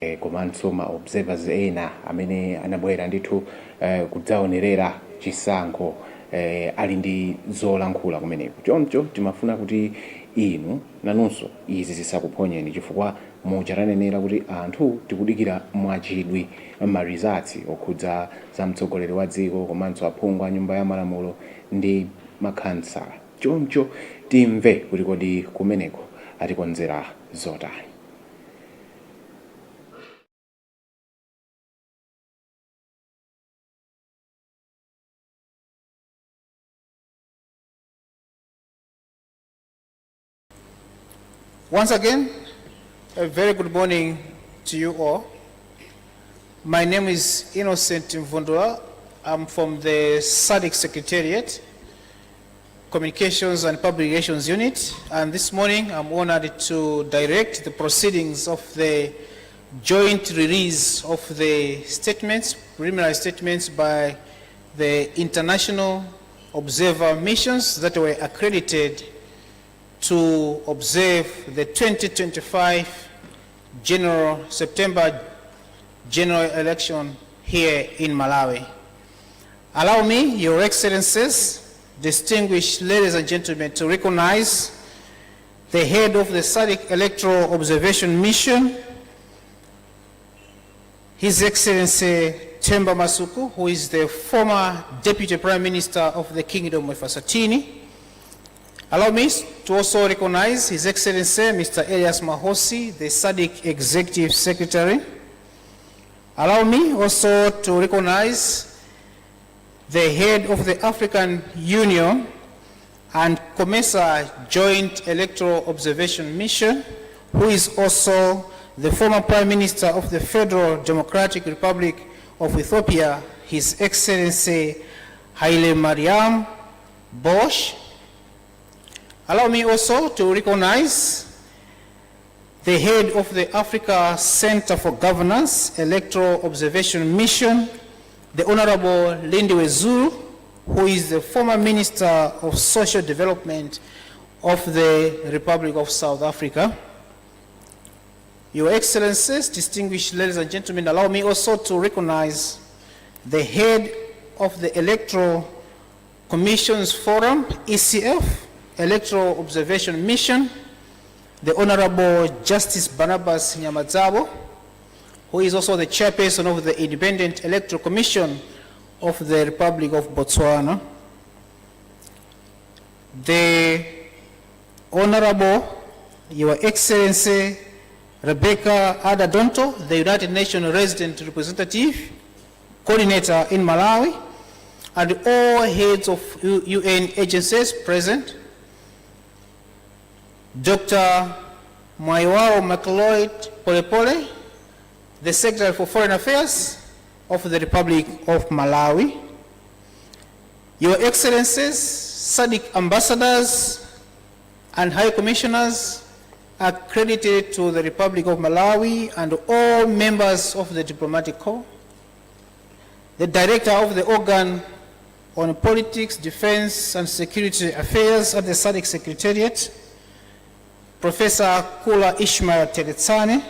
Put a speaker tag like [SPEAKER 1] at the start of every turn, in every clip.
[SPEAKER 1] komanso ma observers ena amene anabwera ndithu kudzaonerera chisankho ali ndi zolankhula kumeneko. Choncho timafuna kuti inu nanunso izi zisakuphonyeni chifukwa muchatanenera kuti anthu tikudikira mwachidwi ma results okhudza za mtsogoleri wa dziko komanso aphungu a nyumba ya malamulo ndi makhansala. Choncho timve kuti kodi kumeneko atikonzera zotani.
[SPEAKER 2] Once again, a very good morning to you all. My name is Innocent Mvundula. I'm from the SADC Secretariat, Communications and Public Relations Unit, and this morning I'm honored to direct the proceedings of the joint release of the statements, preliminary statements by the international observer missions that were accredited to observe the 2025 September general election here in Malawi. Allow me, Your Excellencies, distinguished ladies and gentlemen, to recognize the head of the SADC Electoral Observation Mission, His Excellency Themba Masuku, who is the former Deputy Prime Minister of the Kingdom of Eswatini. Allow me to also recognize His Excellency Mr. Elias Mahosi, the SADC Executive Secretary. Allow me also to recognize the head of the African Union and COMESA Joint Electoral Observation Mission, who is also the former Prime Minister of the Federal Democratic Republic of Ethiopia, His Excellency Haile Mariam Bosch. Allow me also to recognize the head of the Africa Center for Governance Electoral Observation Mission, the Honorable Lindiwe Zulu, who is the former Minister of Social Development of the Republic of South Africa. Your Excellencies, distinguished ladies and gentlemen, allow me also to recognize the head of the Electoral Commissions Forum, ECF, Electoral Observation Mission, the Honorable Justice Barnabas Nyamadzabo, who is also the chairperson of the Independent Electoral Commission of the Republic of Botswana. The Honorable, Your Excellency Rebecca Adadonto, the United Nations Resident Representative, Coordinator in Malawi, and all heads of UN agencies present. Dr. Maiwao McLeod Polepole, the Secretary for Foreign Affairs of the Republic of Malawi. Your Excellencies, SADC ambassadors and high commissioners accredited to the Republic of Malawi and all members of the diplomatic corps, the Director of the Organ on Politics, Defense and Security Affairs at the SADC Secretariat, Professor Kula Ishmael Teretsane,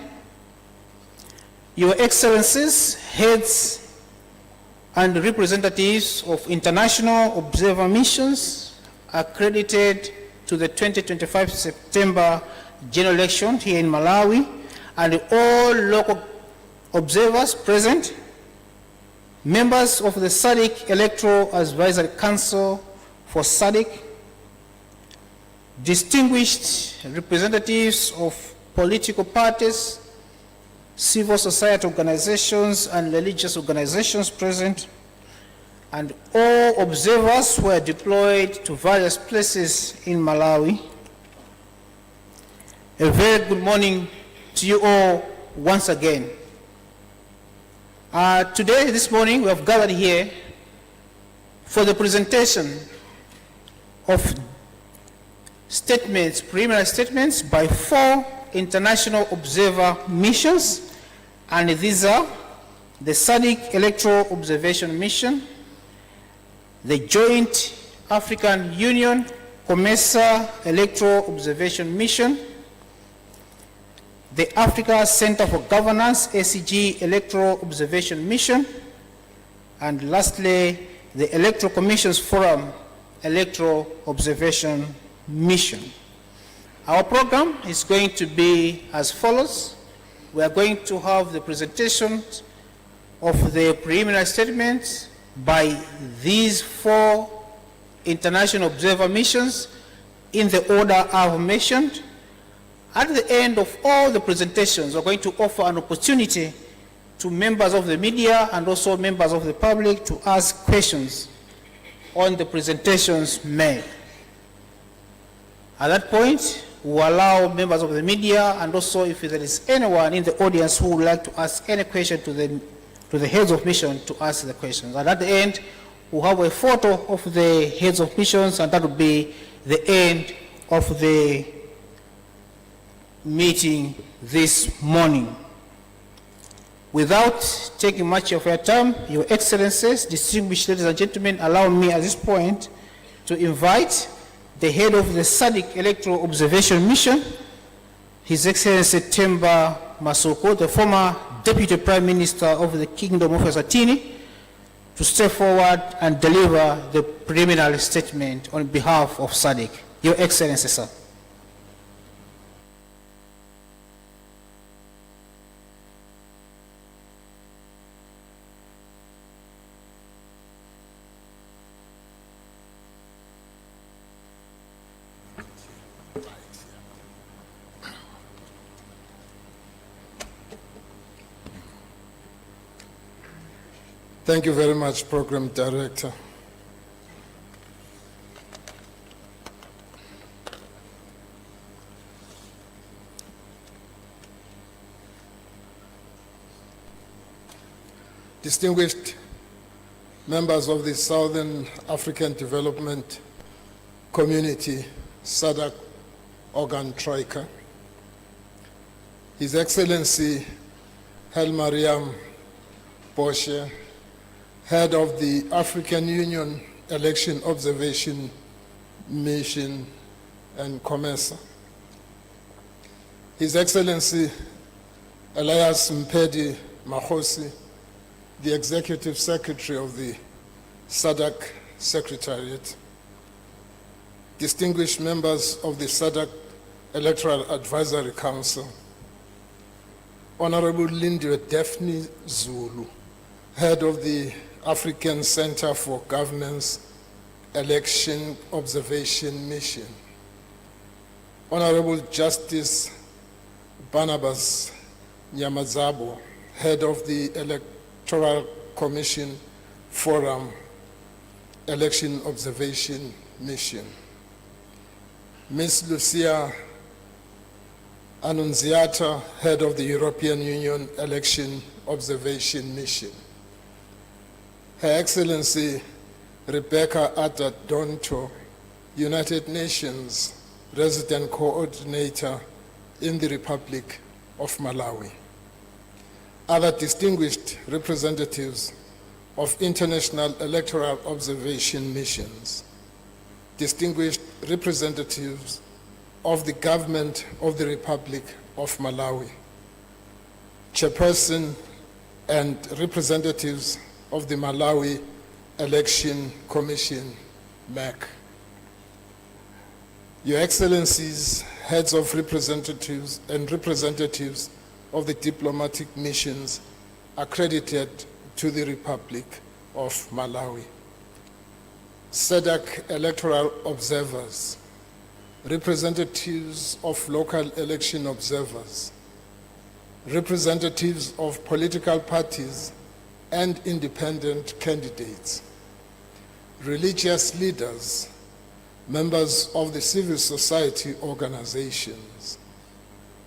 [SPEAKER 2] Your Excellencies, heads and representatives of international observer missions accredited to the 2025 September general election here in Malawi, and all local observers present, members of the SADC Electoral Advisory Council for SADC, distinguished representatives of political parties, civil society organizations, and religious organizations present, and all observers who are deployed to various places in Malawi. A very good morning to you all once again. This morning, we have gathered here for the presentation of statements, preliminary statements by 4 international observer missions, and these are the SADC Electoral Observation Mission, the Joint African Union COMESA Electoral Observation Mission, the Africa Center for Governance, ACG Electoral Observation Mission, and lastly, the Electoral Commissions Forum Electoral Observation Mission. Our program is going to be as follows. We are going to have the presentation of the preliminary statements by these 4 international observer missions in the order I've mentioned. At the end of all the presentations, we're going to offer an opportunity to members of the media and also members of the public to ask questions on the presentations made. At that point, we'll allow members of the media and also if there is anyone in the audience who would like to ask any question to the heads of mission to ask the questions. And at the end, we'll have a photo of the heads of missions, and that will be the end of the meeting this morning. Without taking much of your time, Your Excellencies, distinguished ladies and gentlemen, allow me at this point to invite the head of the SADC Electoral Observation Mission, His Excellency Themba Masoko, the former Deputy Prime Minister of the Kingdom of Eswatini, to step forward and deliver the preliminary statement on behalf of SADC. Your Excellency, sir.
[SPEAKER 3] Thank you very much, Program Director. Distinguished members of the Southern African Development Community, SADC Organ Troika, His Excellency Hel Mariam Boshe, Head of the African Union Election Observation Mission and COMESA, His Excellency Elias Mpedi Mahosi, the Executive Secretary of the SADC Secretariat, distinguished members of the SADC Electoral Advisory Council, Honorable Lindiwe Daphne Zulu, Head of the African Center for Governance Election Observation Mission, Honorable Justice Barnabas Nyamazabo, Head of the Electoral Commission Forum Election Observation Mission, Ms. Lucia Annunziata, Head of the European Union Election Observation Mission, Her Excellency Rebecca Ada Donto, United Nations Resident Coordinator in the Republic of Malawi, other distinguished representatives of international electoral observation missions, distinguished representatives of the government of the Republic of Malawi, chairperson and representatives of the Malawi Election Commission, MAC. Your Excellencies, heads of representatives and representatives of the diplomatic missions accredited to the Republic of Malawi, SADC electoral observers, representatives of local election observers, representatives of political parties and independent candidates, religious leaders, members of the civil society organizations,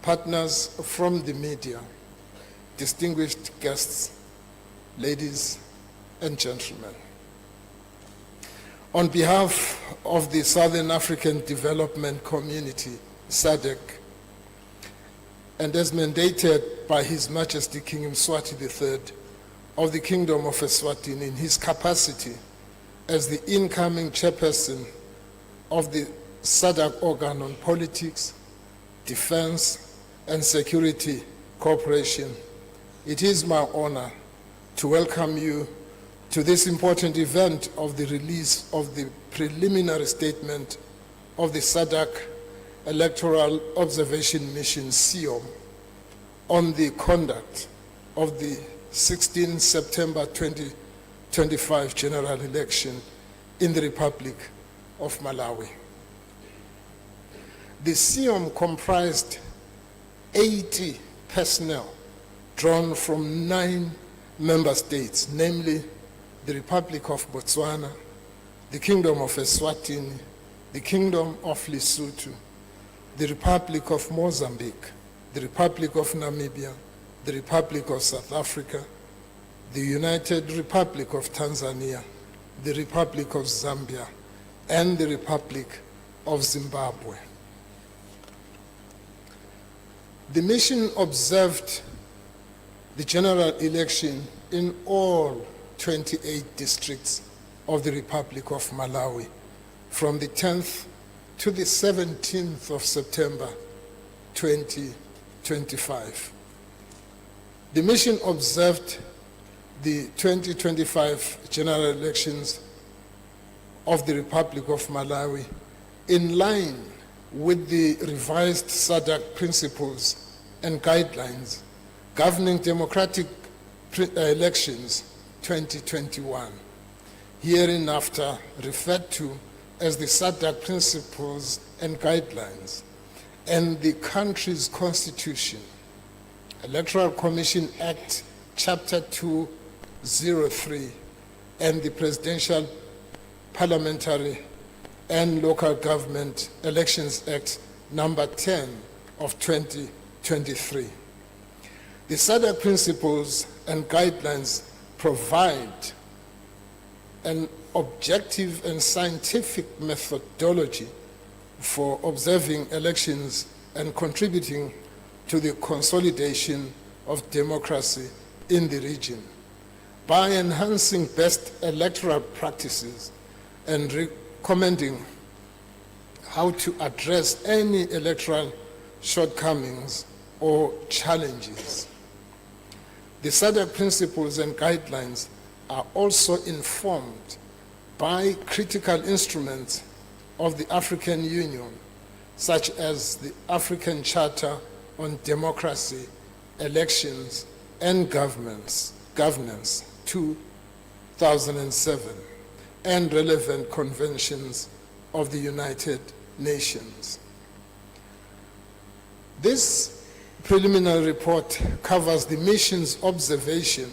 [SPEAKER 3] partners from the media, distinguished guests, ladies and gentlemen. On behalf of the Southern African Development Community, SADC, and as mandated by His Majesty King Mswati III of the Kingdom of Eswatini in his capacity as the incoming chairperson of the SADC organ on politics, defense, and Security Cooperation, it is my honor to welcome you to this important event of the release of the preliminary statement of the SADC Electoral Observation Mission SEOM on the conduct of the 16 September 2025 general election in the Republic of Malawi. The SEOM comprised 80 personnel drawn from 9 member states, namely the Republic of Botswana, the Kingdom of Eswatini, the Kingdom of Lesotho, the Republic of Mozambique, the Republic of Namibia, the Republic of South Africa, the United Republic of Tanzania, the Republic of Zambia, and the Republic of Zimbabwe. The mission observed the general election in all 28 districts of the Republic of Malawi from the 10th to the 17th of September 2025. The mission observed the 2025 general elections of the Republic of Malawi in line with the revised SADC principles and guidelines governing democratic elections 2021, hereinafter referred to as the SADC principles and guidelines, and the country's constitution, Electoral Commission Act Chapter 203, and the Presidential, Parliamentary, and Local Government Elections Act number 10 of 2023. The SADC principles and guidelines provide an objective and scientific methodology for observing elections and contributing to the consolidation of democracy in the region by enhancing best electoral practices and recommending how to address any electoral shortcomings or challenges. The SADC principles and guidelines are also informed by critical instruments of the African Union, such as the African Charter on Democracy, Elections, and Governance 2007, and relevant conventions of the United Nations. This preliminary report covers the mission's observation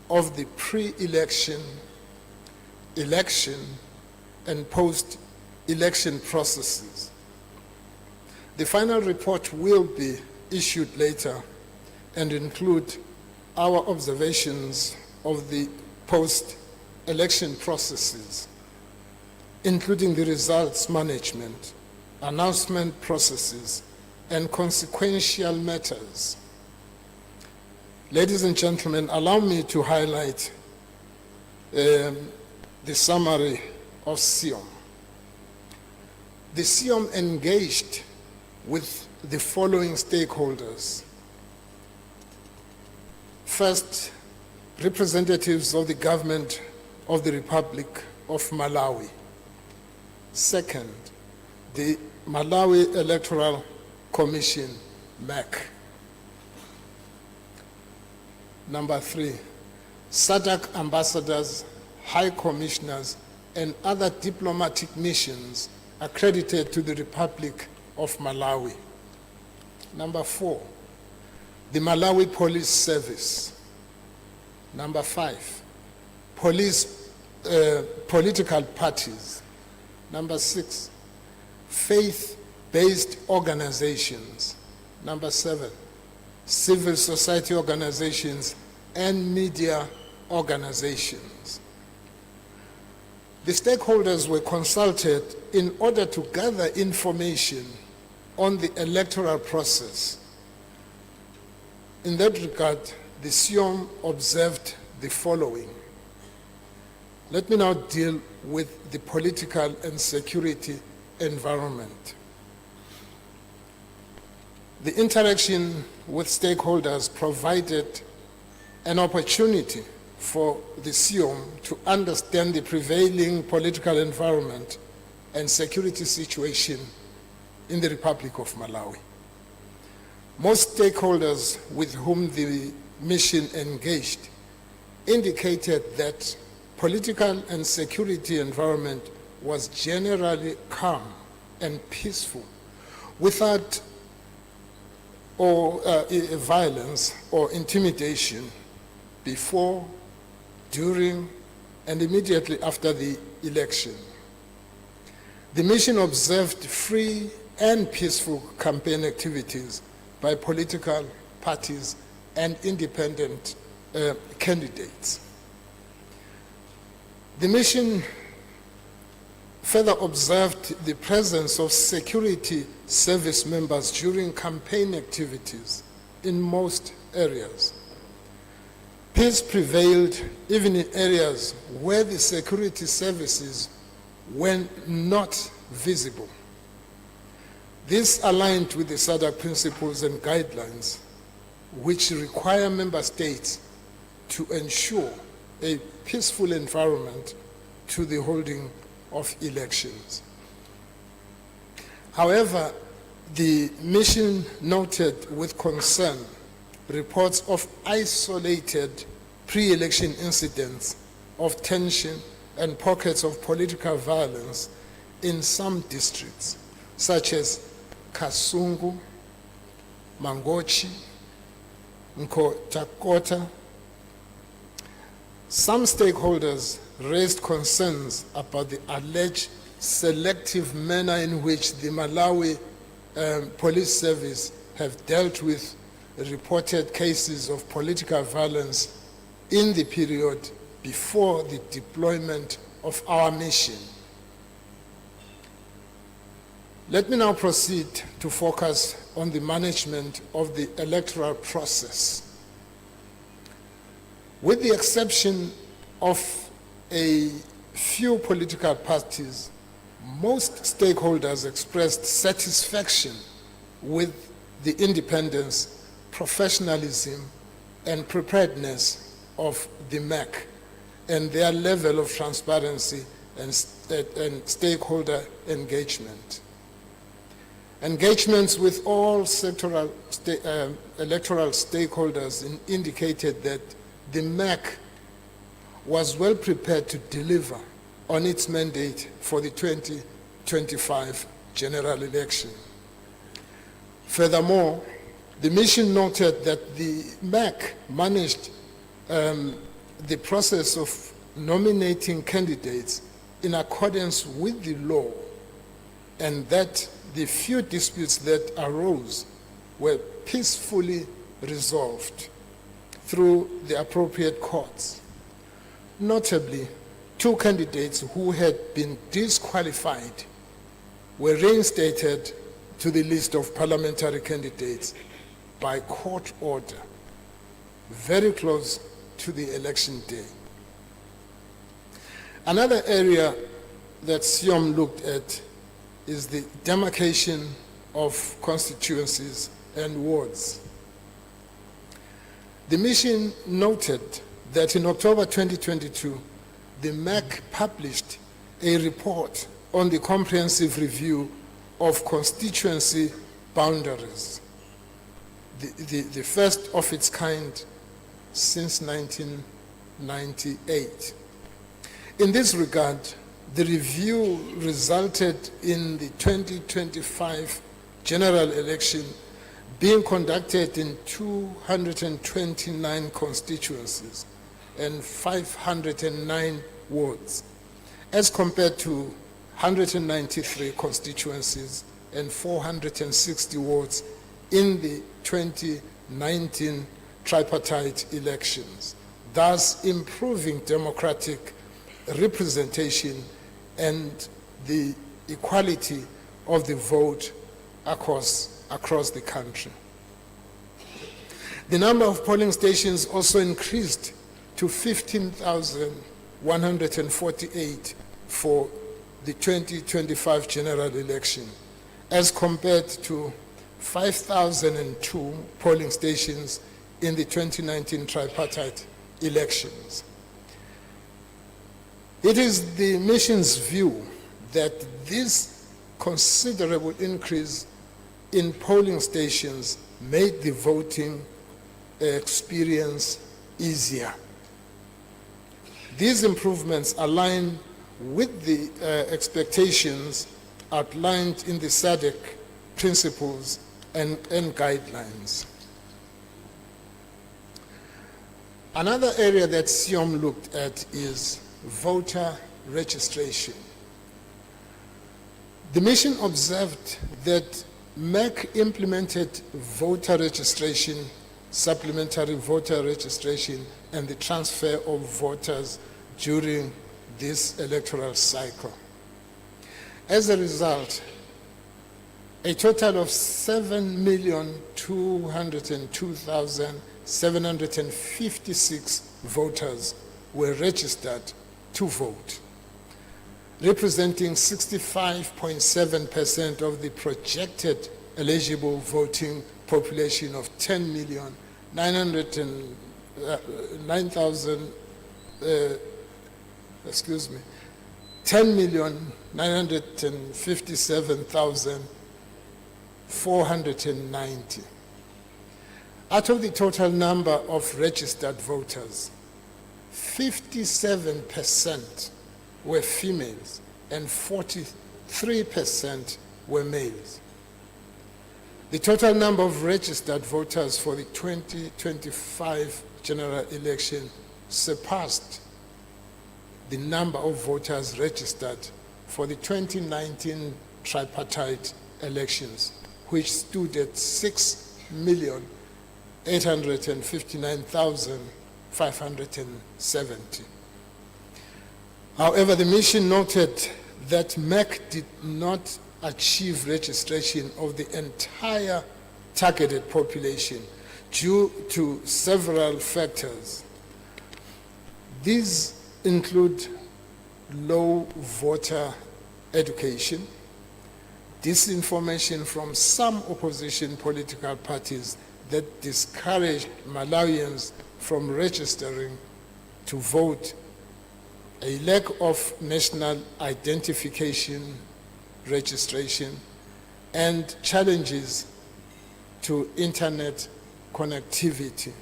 [SPEAKER 3] of the pre-election, election, and post-election processes. The final report will be issued later and include our observations of the post-election processes, including the results management, announcement processes, and consequential matters. Ladies and gentlemen, allow me to highlight the summary of SEOM. The SEOM engaged with the following stakeholders. First, representatives of the government of the Republic of Malawi. Second, the Malawi Electoral Commission, MAC. Number 3, SADC ambassadors, high commissioners, and other diplomatic missions accredited to the Republic of Malawi. Number 4, the Malawi Police Service. Number 5, political parties. Number 6, faith-based organizations. Number 7, civil society organizations and media organizations. The stakeholders were consulted in order to gather information on the electoral process. In that regard, the SEOM observed the following. Let me now deal with the political and security environment. The interaction with stakeholders provided an opportunity for the SIOM to understand the prevailing political environment and security situation in the Republic of Malawi. Most stakeholders with whom the mission engaged indicated that political and security environment was generally calm and peaceful, without violence or intimidation before, during, and immediately after the election. The mission observed free and peaceful campaign activities by political parties and independent candidates. The mission further observed the presence of security service members during campaign activities in most areas. Peace prevailed even in areas where the security services were not visible. This aligned with the SADC principles and guidelines, which require member states to ensure a peaceful environment to the holding of elections. However, the mission noted with concern reports of isolated pre-election incidents of tension and pockets of political violence in some districts, such as Kasungu, Mangochi, Nkotakota. Some stakeholders raised concerns about the alleged selective manner in which the Malawi Police Service have dealt with reported cases of political violence in the period before the deployment of our mission. Let me now proceed to focus on the management of the electoral process. With the exception of a few political parties, most stakeholders expressed satisfaction with the independence, professionalism, and preparedness of the MAC and their level of transparency and stakeholder engagement. Engagements with all sectoral electoral stakeholders indicated that the MAC was well prepared to deliver on its mandate for the 2025 general election. Furthermore, the mission noted that the MAC managed the process of nominating candidates in accordance with the law, and that the few disputes that arose were peacefully resolved through the appropriate courts. Notably, 2 candidates who had been disqualified were reinstated to the list of parliamentary candidates by court order, very close to the election day. Another area that SIOM looked at is the demarcation of constituencies and wards. The mission noted that in October 2022, the MAC published a report on the comprehensive review of constituency boundaries, the first of its kind since 1998. In this regard, the review resulted in the 2025 general election being conducted in 229 constituencies and 509 wards, as compared to 193 constituencies and 460 wards in the 2019 tripartite elections, thus improving democratic representation and the equality of the vote across the country. The number of polling stations also increased to 15,148 for the 2025 general election, as compared to 5,002 polling stations in the 2019 tripartite elections. It is the mission's view that this considerable increase in polling stations made the voting experience easier. These improvements align with the expectations outlined in the SADC principles and guidelines. Another area that SIOM looked at is voter registration. The mission observed that MEC implemented voter registration, supplementary voter registration, and the transfer of voters during this electoral cycle. As a result, a total of 7,202,756 voters were registered to vote, representing 65.7% of the projected eligible voting population of 10,957,490. Out of the total number of registered voters, 57% were females and 43% were males. The total number of registered voters for the 2025 general election surpassed the number of voters registered for the 2019 tripartite elections, which stood at 6,859,570. However, the mission noted that MEC did not achieve registration of the entire targeted population due to several factors. These include low voter education, disinformation from some opposition political parties that discouraged Malawians from registering to vote, a lack of national identification registration, and challenges to internet connectivity.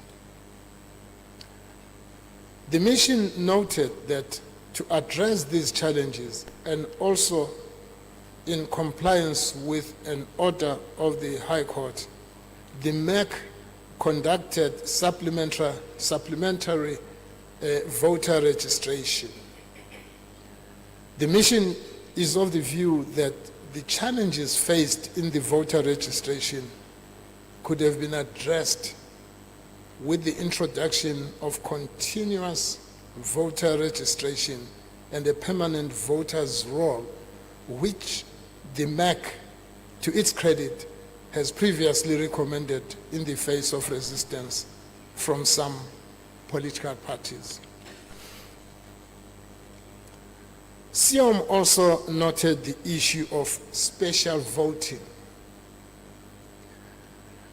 [SPEAKER 3] The mission noted that to address these challenges, and also in compliance with an order of the High Court, the MEC conducted supplementary voter registration. The mission is of the view that the challenges faced in the voter registration could have been addressed with the introduction of continuous voter registration and a permanent voter's roll, which the MEC, to its credit, has previously recommended in the face of resistance from some political parties. SIOM also noted the issue of special voting.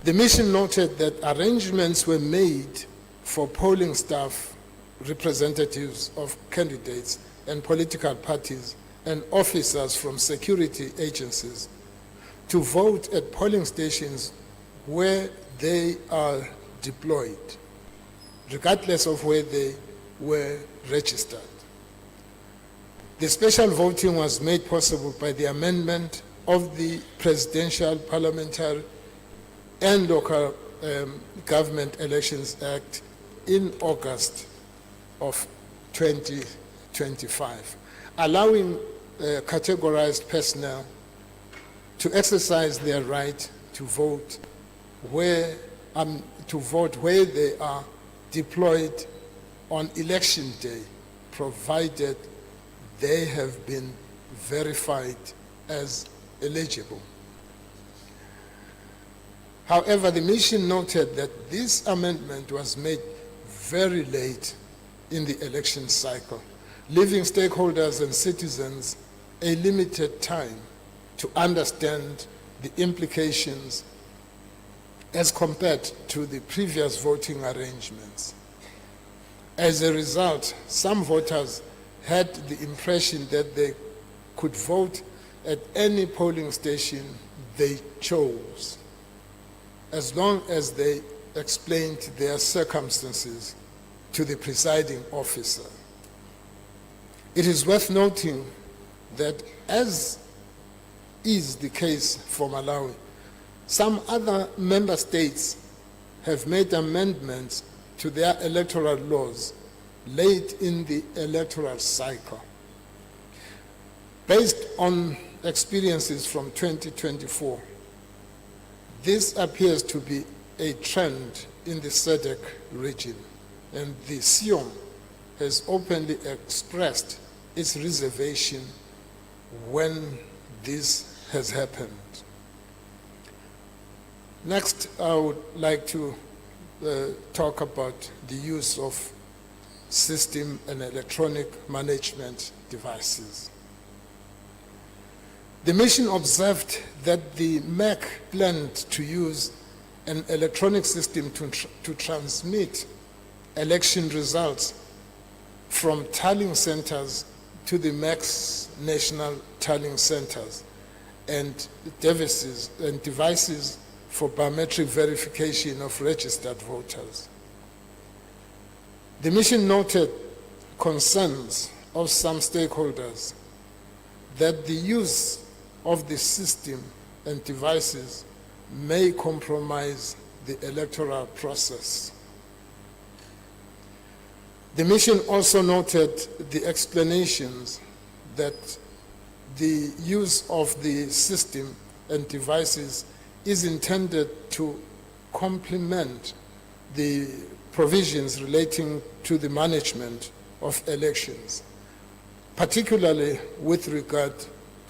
[SPEAKER 3] The mission noted that arrangements were made for polling staff, representatives of candidates and political parties, and officers from security agencies to vote at polling stations where they are deployed, regardless of where they were registered. The special voting was made possible by the amendment of the Presidential, Parliamentary, and Local Government Elections Act in August of 2025, allowing categorized personnel to exercise their right to vote where they are deployed on election day, provided they have been verified as eligible. However, the mission noted that this amendment was made very late in the election cycle, leaving stakeholders and citizens a limited time to understand the implications as compared to the previous voting arrangements. As a result, some voters had the impression that they could vote at any polling station they chose, as long as they explained their circumstances to the presiding officer. It is worth noting that, as is the case for Malawi, some other member states have made amendments to their electoral laws late in the electoral cycle. Based on experiences from 2024, this appears to be a trend in the SADC region, and the SIOM has openly expressed its reservation when this has happened. Next, I would like to talk about the use of system and electronic management devices. The mission observed that the MAC planned to use an electronic system to transmit election results from tallying centers to the MAC's national tallying centers and devices for biometric verification of registered voters. The mission noted concerns of some stakeholders that the use of the system and devices may compromise the electoral process. The mission also noted the explanations that the use of the system and devices is intended to complement the provisions relating to the management of elections, particularly with regard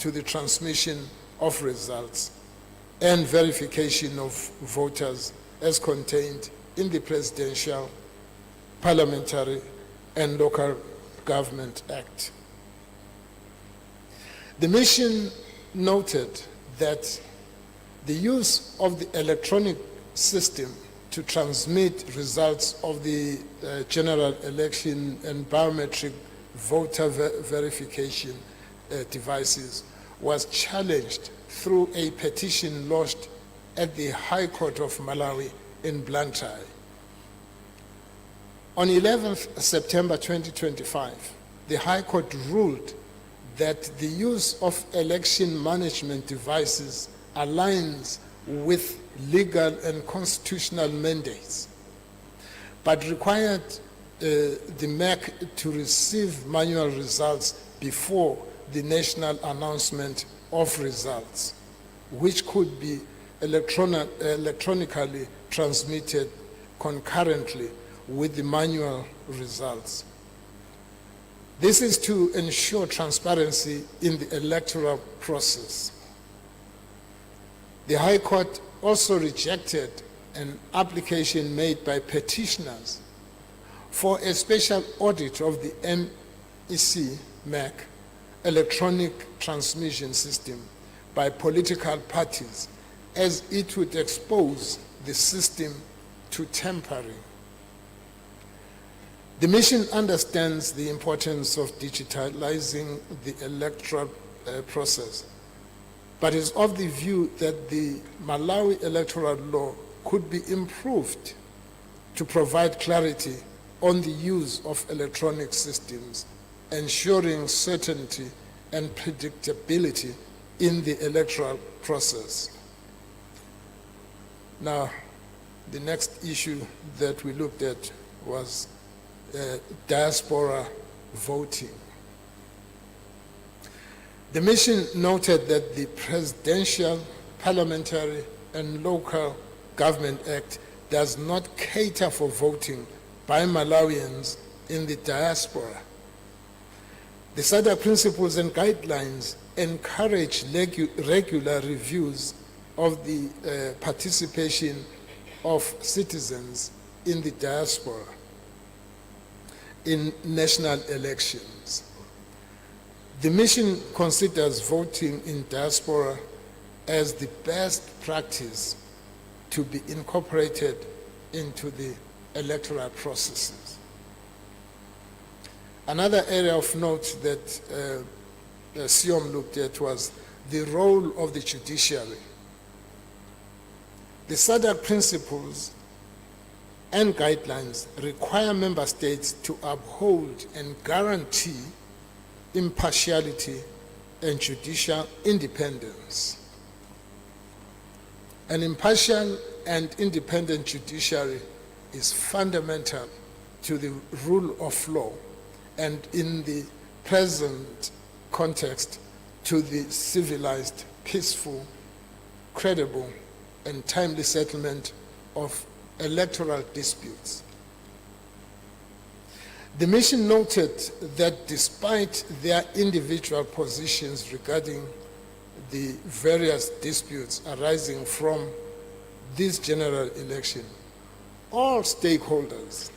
[SPEAKER 3] to the transmission of results and verification of voters as contained in the Presidential, Parliamentary, and Local Government Act. The mission noted that the use of the electronic system to transmit results of the general election and biometric voter verification devices was challenged through a petition lodged at the High Court of Malawi in Luntha. On 11th September 2025, the High Court ruled that the use of election management devices aligns with legal and constitutional mandates, but required the MAC to receive manual results before the national announcement of results, which could be electronically transmitted concurrently with the manual results. This is to ensure transparency in the electoral process. The High Court also rejected an application made by petitioners for a special audit of the MEC MAC electronic transmission system by political parties, as it would expose the system to tampering. The mission understands the importance of digitalizing the electoral process, but is of the view that the Malawi electoral law could be improved to provide clarity on the use of electronic systems, ensuring certainty and predictability in the electoral process. Now, the next issue that we looked at was diaspora voting. The mission noted that the Presidential, Parliamentary, and Local Government Act does not cater for voting by Malawians in the diaspora. The SADC principles and guidelines encourage regular reviews of the participation of citizens in the diaspora in national elections. The mission considers voting in diaspora as the best practice to be incorporated into the electoral processes. Another area of note that SIOM looked at was the role of the judiciary. The SADC principles and guidelines require member states to uphold and guarantee impartiality and judicial independence. An impartial and independent judiciary is fundamental to the rule of law and, in the present context, to the civilized, peaceful, credible, and timely settlement of electoral disputes. The mission noted that despite their individual positions regarding the various disputes arising from this general election, all stakeholders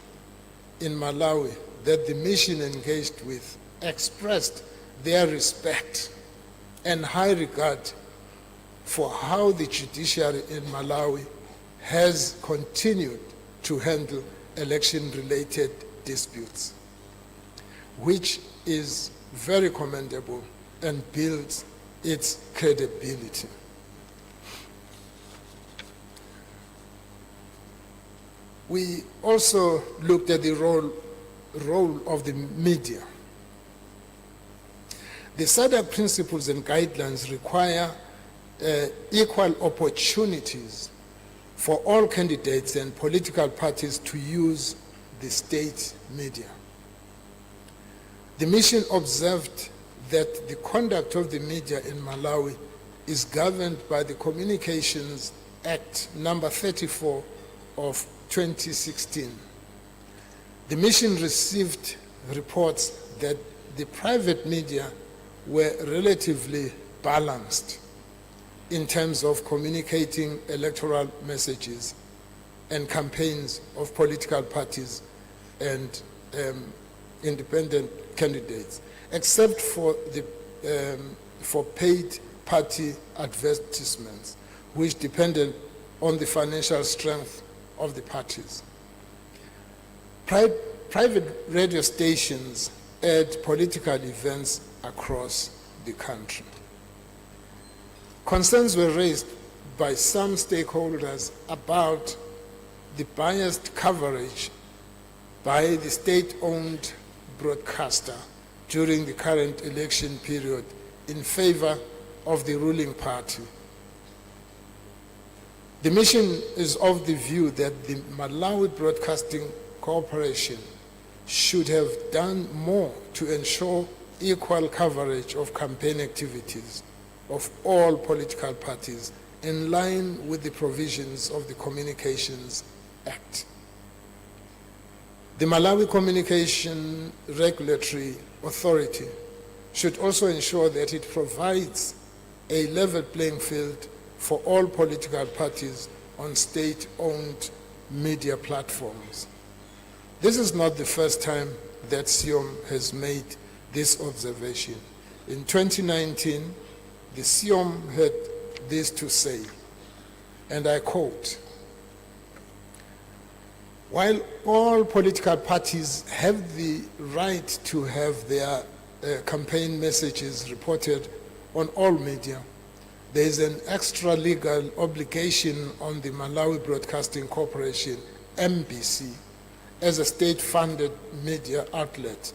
[SPEAKER 3] in Malawi that the mission engaged with expressed their respect and high regard for how the judiciary in Malawi has continued to handle election-related disputes, which is very commendable and builds its credibility. We also looked at the role of the media. The SADC principles and guidelines require equal opportunities for all candidates and political parties to use the state media. The mission observed that the conduct of the media in Malawi is governed by the Communications Act number 34 of 2016. The mission received reports that the private media were relatively balanced in terms of communicating electoral messages and campaigns of political parties and independent candidates, except for paid party advertisements, which depended on the financial strength of the parties. Private radio stations aired political events across the country. Concerns were raised by some stakeholders about the biased coverage by the state-owned broadcaster during the current election period in favor of the ruling party. The mission is of the view that the Malawi Broadcasting Corporation should have done more to ensure equal coverage of campaign activities of all political parties in line with the provisions of the Communications Act. The Malawi Communication Regulatory Authority should also ensure that it provides a level playing field for all political parties on state-owned media platforms. This is not the first time that SIOM has made this observation. In 2019, the SIOM had this to say, and I quote, "While all political parties have the right to have their campaign messages reported on all media, there is an extra legal obligation on the Malawi Broadcasting Corporation, MBC, as a state-funded media outlet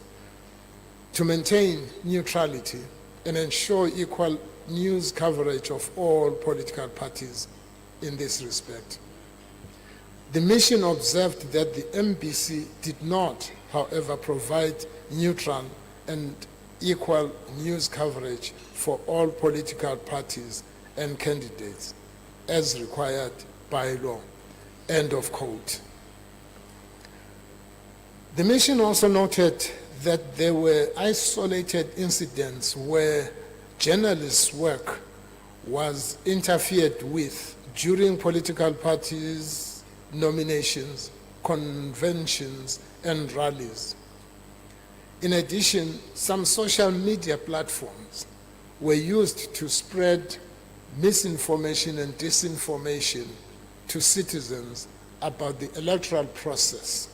[SPEAKER 3] to maintain neutrality and ensure equal news coverage of all political parties in this respect." The mission observed that the MBC did not, however, provide neutral and equal news coverage for all political parties and candidates as required by law. End of quote. The mission also noted that there were isolated incidents where journalists' work was interfered with during political parties' nominations, conventions, and rallies. In addition, some social media platforms were used to spread misinformation and disinformation to citizens about the electoral process.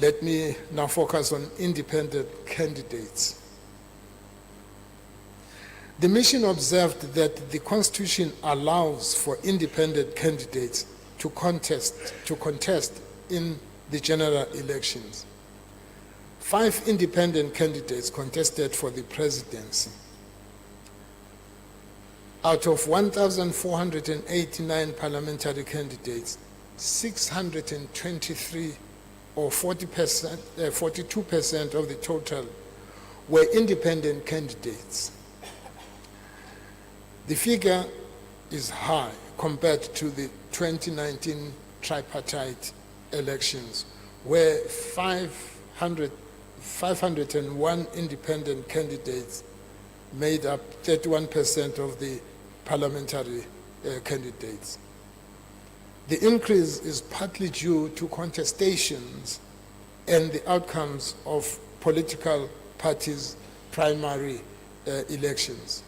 [SPEAKER 3] Let me now focus on independent candidates. The mission observed that the Constitution allows for independent candidates to contest in the general elections. 5 independent candidates contested for the presidency. Out of 1,489 parliamentary candidates, 623 or 40%, 42% of the total were independent candidates. The figure is high compared to the 2019 tripartite elections, where 501 independent candidates made up 31% of the parliamentary candidates. The increase is partly due to contestations and the outcomes of political parties' primary elections.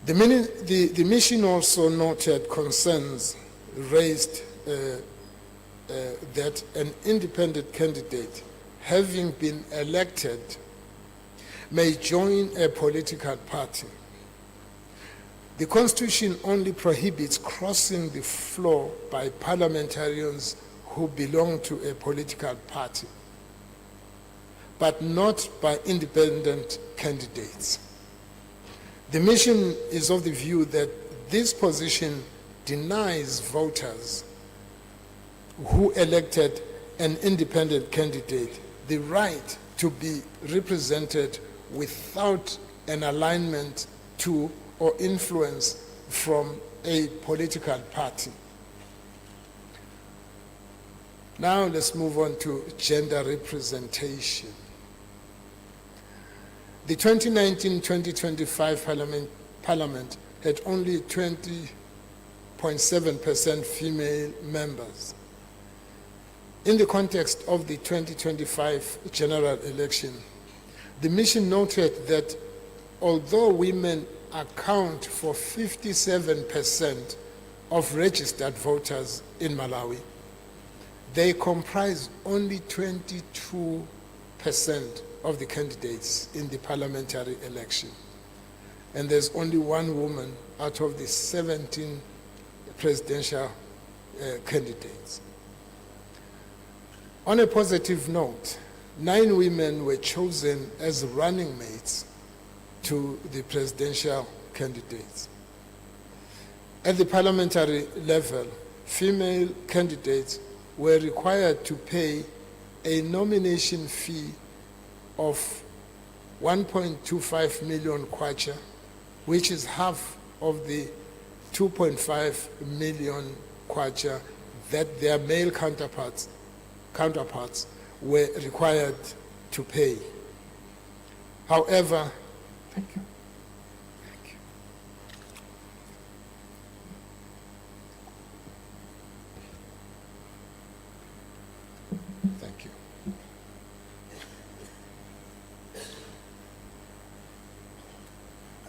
[SPEAKER 3] The mission also noted concerns raised that an independent candidate, having been elected, may join a political party. The Constitution only prohibits crossing the floor by parliamentarians who belong to a political party, but not by independent candidates. The mission is of the view that this position denies voters who elected an independent candidate the right to be represented without an alignment to or influence from a political party. Now let's move on to gender representation. The 2019-2025 Parliament had only 20.7% female members. In the context of the 2025 general election, the mission noted that although women account for 57% of registered voters in Malawi, they comprise only 22% of the candidates in the parliamentary election. And there's only one woman out of the 17 presidential candidates. On a positive note, 9 women were chosen as running mates to the presidential candidates. At the parliamentary level, female candidates were required to pay a nomination fee of 1.25 million kwacha, which is half of the 2.5 million kwacha that their male counterparts were required to pay. However, thank you. Thank you.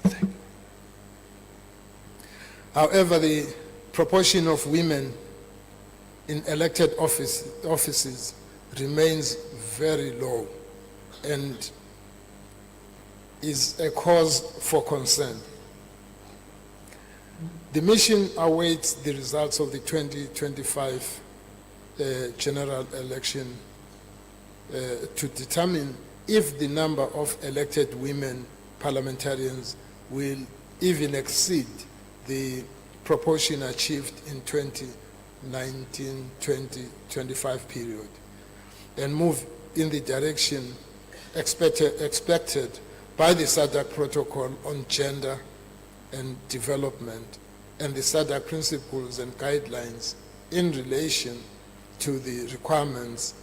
[SPEAKER 3] Thank you. However, the proportion of women in elected offices remains very low and is a cause for concern. The mission awaits the results of the 2025 general election to determine if the number of elected women parliamentarians will even exceed the proportion achieved in 2019-2025 period and move in the direction expected by the SADC protocol on gender and development and the SADC principles and guidelines in relation to the requirements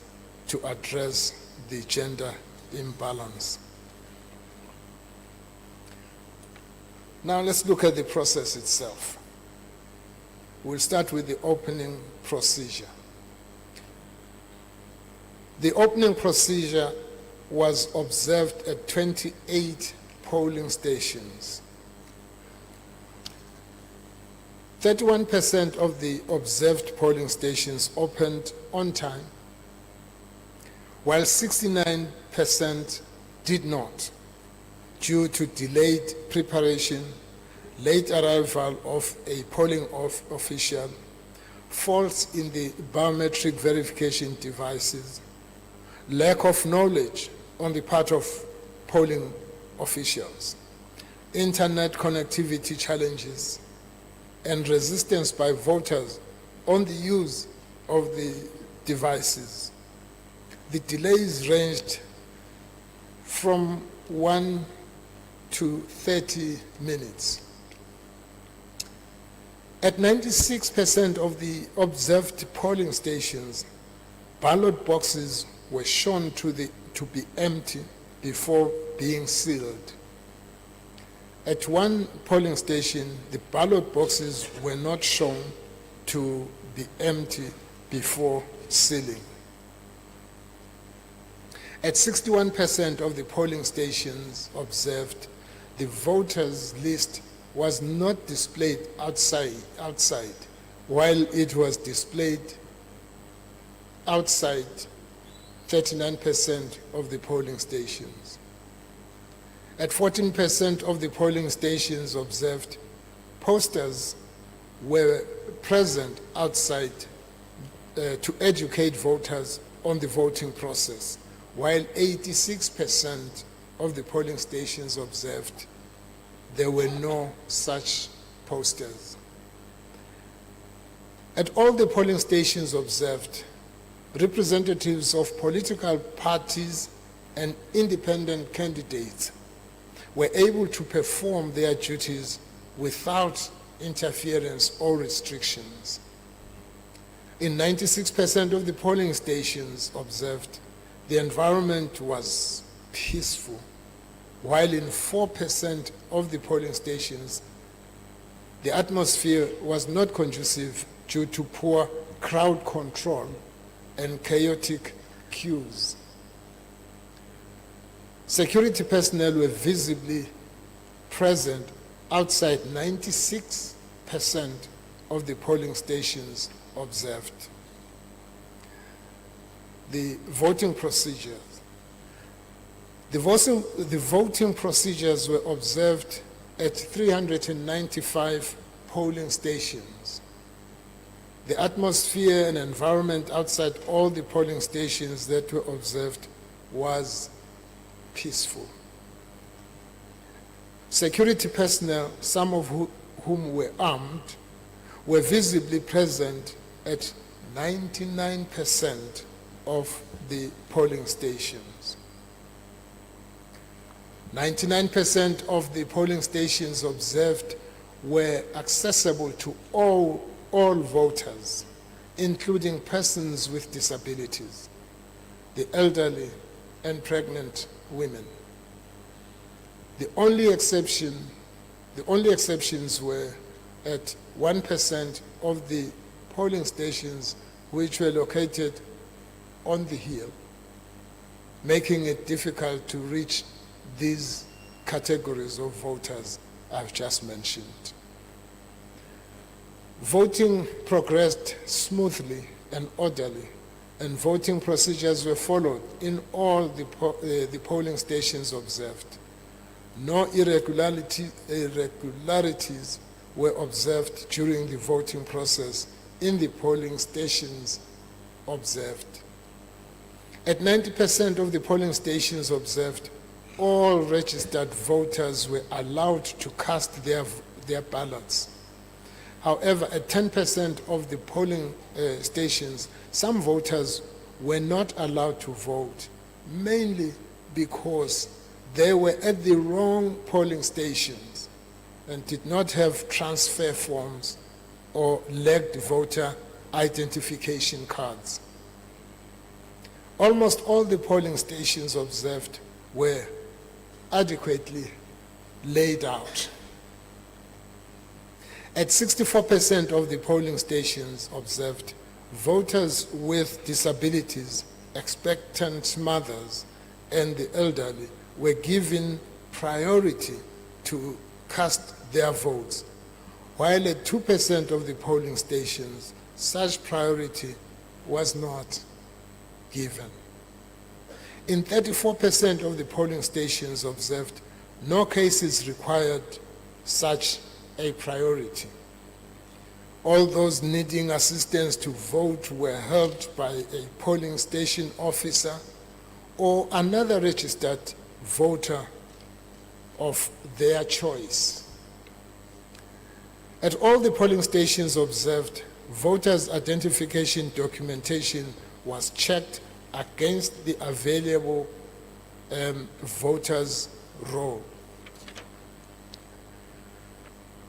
[SPEAKER 3] to address the gender imbalance. Now let's look at the process itself. We'll start with the opening procedure. The opening procedure was observed at 28 polling stations. 31% of the observed polling stations opened on time, while 69% did not, due to delayed preparation, late arrival of a polling official, faults in the biometric verification devices, lack of knowledge on the part of polling officials, internet connectivity challenges, and resistance by voters on the use of the devices. The delays ranged from 1 to 30 minutes. At 96% of the observed polling stations, ballot boxes were shown to be empty before being sealed. At one polling station, the ballot boxes were not shown to be empty before sealing. At 61% of the polling stations observed, the voters' list was not displayed outside, while it was displayed outside 39% of the polling stations. At 14% of the polling stations observed, posters were present outside to educate voters on the voting process, while 86% of the polling stations observed, there were no such posters. At all the polling stations observed, representatives of political parties and independent candidates were able to perform their duties without interference or restrictions. In 96% of the polling stations observed, the environment was peaceful, while in 4% of the polling stations, the atmosphere was not conducive due to poor crowd control and chaotic queues. Security personnel were visibly present outside 96% of the polling stations observed. The voting procedures. The voting procedures were observed at 395 polling stations. The atmosphere and environment outside all the polling stations that were observed was peaceful. Security personnel, some of whom were armed, were visibly present at 99% of the polling stations. 99% of the polling stations observed were accessible to all voters, including persons with disabilities, the elderly, and pregnant women. The only exceptions were at 1% of the polling stations which were located on the hill, making it difficult to reach these categories of voters I've just mentioned. Voting progressed smoothly and orderly, and voting procedures were followed in all the polling stations observed. No irregularities were observed during the voting process in the polling stations observed. At 90% of the polling stations observed, all registered voters were allowed to cast their ballots. However, at 10% of the polling stations, some voters were not allowed to vote, mainly because they were at the wrong polling stations and did not have transfer forms or lacked voter identification cards. Almost all the polling stations observed were adequately laid out. At 64% of the polling stations observed, voters with disabilities, expectant mothers, and the elderly were given priority to cast their votes, while at 2% of the polling stations, such priority was not given. In 34% of the polling stations observed, no cases required such a priority. All those needing assistance to vote were helped by a polling station officer or another registered voter of their choice. At all the polling stations observed, voters' identification documentation was checked against the available voters' roll.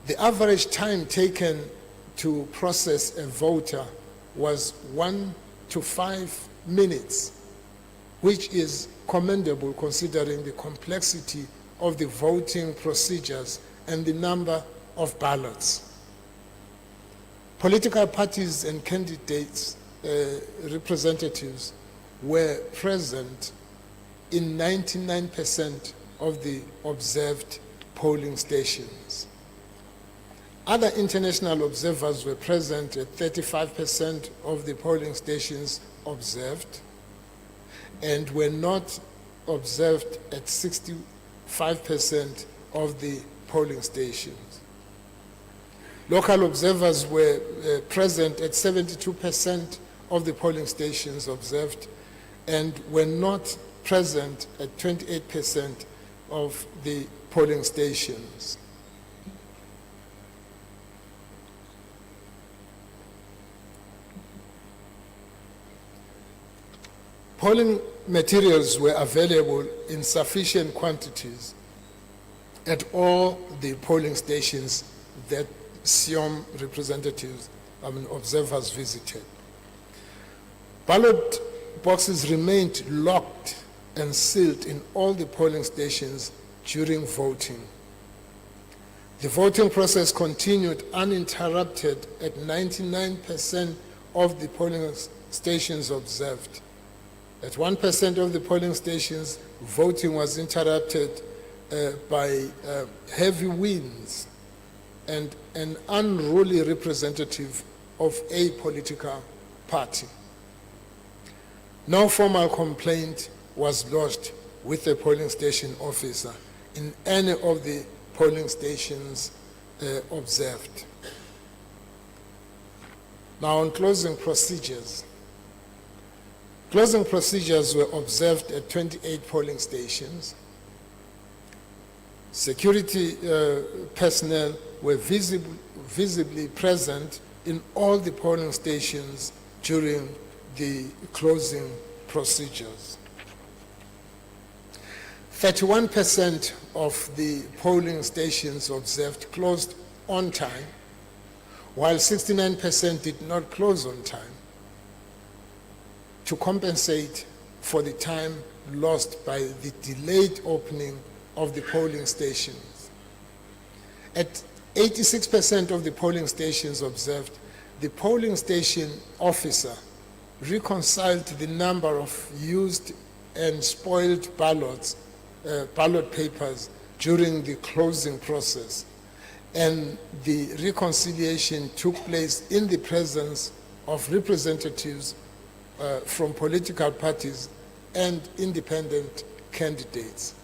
[SPEAKER 3] The average time taken to process a voter was 1 to 5 minutes, which is commendable considering the complexity of the voting procedures and the number of ballots. Political parties and candidates, representatives were present in 99% of the observed polling stations. Other international observers were present at 35% of the polling stations observed and were not observed at 65% of the polling stations. Local observers were present at 72% of the polling stations observed and were not present at 28% of the polling stations. Polling materials were available in sufficient quantities at all the polling stations that SIOM representatives, observers visited. Ballot boxes remained locked and sealed in all the polling stations during voting. The voting process continued uninterrupted at 99% of the polling stations observed. At 1% of the polling stations, voting was interrupted by heavy winds and an unruly representative of a political party. No formal complaint was lodged with the polling station officer in any of the polling stations observed. Now on closing procedures. Closing procedures were observed at 28 polling stations. Security personnel were visibly present in all the polling stations during the closing procedures. 31% of the polling stations observed closed on time, while 69% did not close on time, to compensate for the time lost by the delayed opening of the polling stations. At 86% of the polling stations observed, the polling station officer reconciled the number of used and spoiled ballot papers during the closing process, and the reconciliation took place in the presence of representatives from political parties and independent candidates.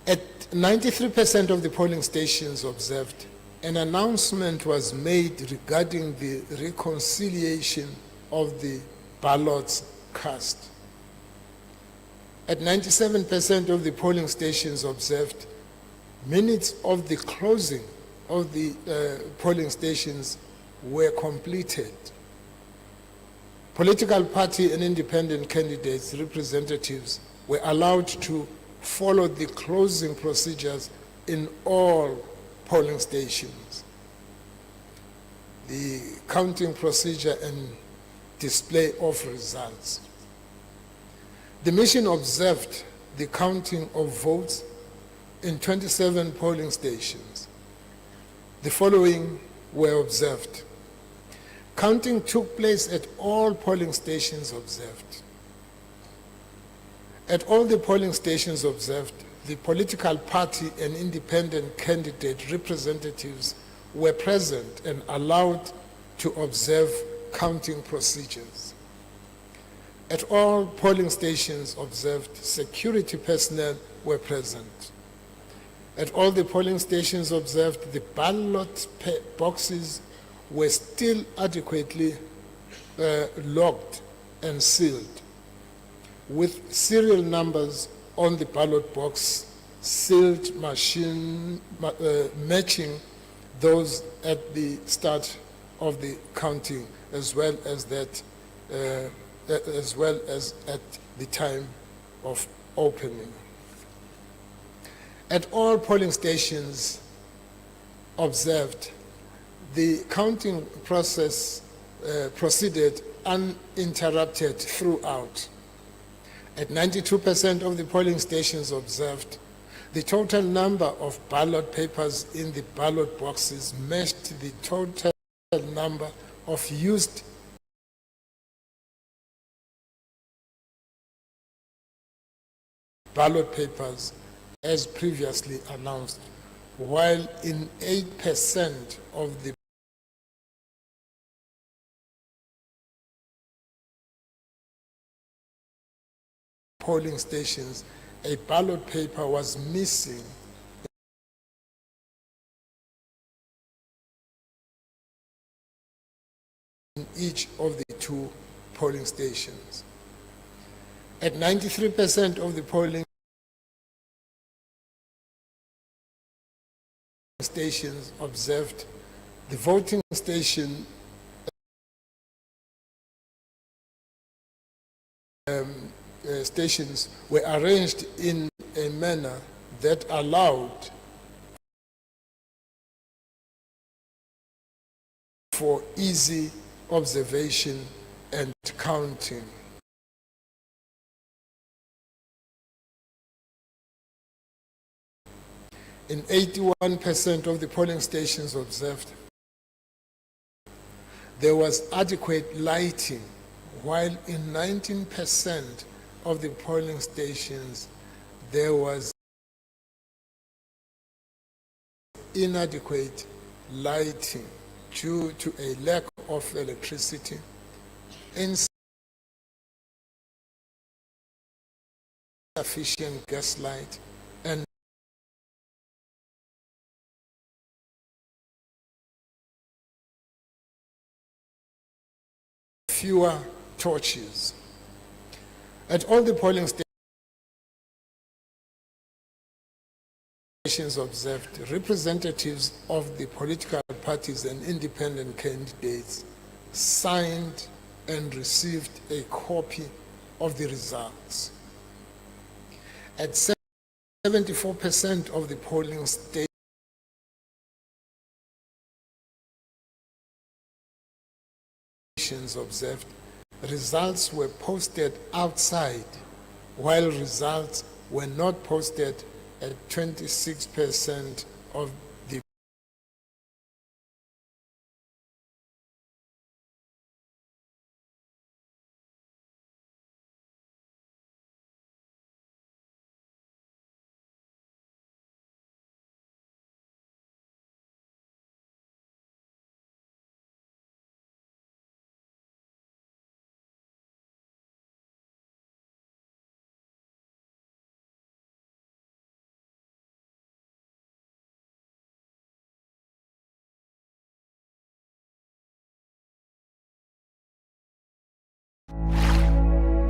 [SPEAKER 3] At 93% of the polling stations observed, an announcement was made regarding the reconciliation of the ballots cast. At 97% of the polling stations observed, minutes of the closing of the polling stations were completed. Political party and independent candidates, representatives were allowed to follow the closing procedures in all polling stations. The counting procedure and display of results. The mission observed the counting of votes in 27 polling stations. The following were observed. Counting took place at all polling stations observed. At all the polling stations observed, the political party and independent candidate representatives were present and allowed to observe counting procedures. At all polling stations observed, security personnel were present. At all the polling stations observed, the ballot boxes were still adequately locked and sealed, with serial numbers on the ballot box, sealed machine matching those at the start of the counting, as well as at the time of opening. At all polling stations observed, the counting process proceeded uninterrupted throughout. At 92% of the polling stations observed, the total number of ballot papers in the ballot boxes matched the total number of used ballot papers as previously announced, while in 8% of the polling stations, a ballot paper was missing in each of the two polling stations. At 93% of the polling stations observed, the voting station stations were arranged in a manner that allowed for easy observation and counting. In 81% of the polling stations observed, there was adequate lighting, while in 19% of the polling stations, there was inadequate lighting due to a lack of electricity, insufficient gas light, and fewer torches. At all the polling stations observed, representatives of the political parties and independent candidates signed and received a copy of the results. At 74% of the polling stations observed, results were posted outside, while results were not posted at 26% of the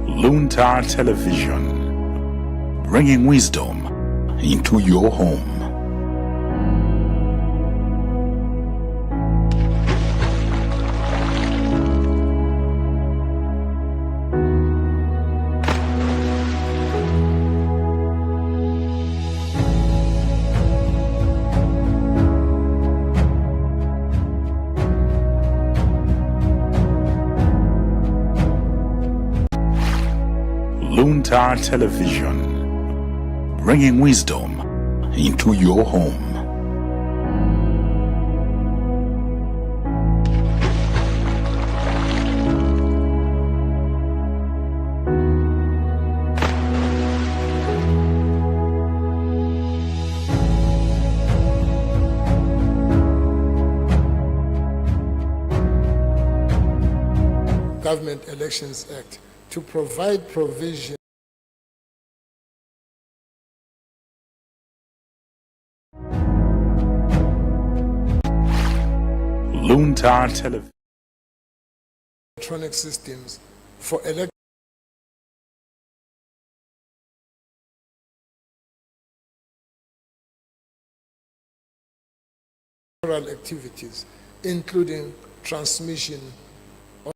[SPEAKER 4] Luntha Television, bringing wisdom into your home. Luntha Television, bringing wisdom into your home.
[SPEAKER 3] Government Elections Act to provide provision
[SPEAKER 4] Luntha Television.
[SPEAKER 3] electronic systems for electoral activities, including transmission of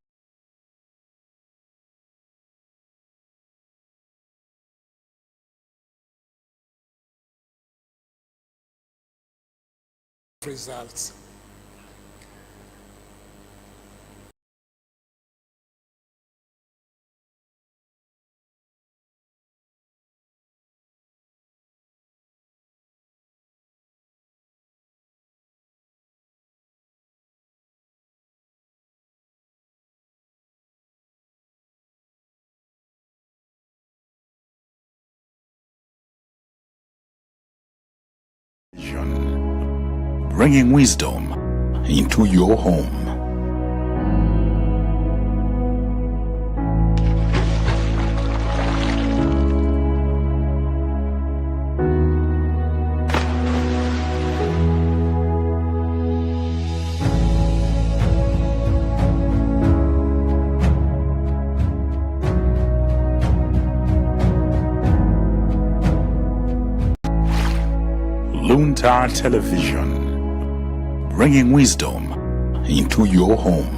[SPEAKER 3] results.
[SPEAKER 4] Bringing wisdom into your home. Luntha Television, bringing wisdom into your home.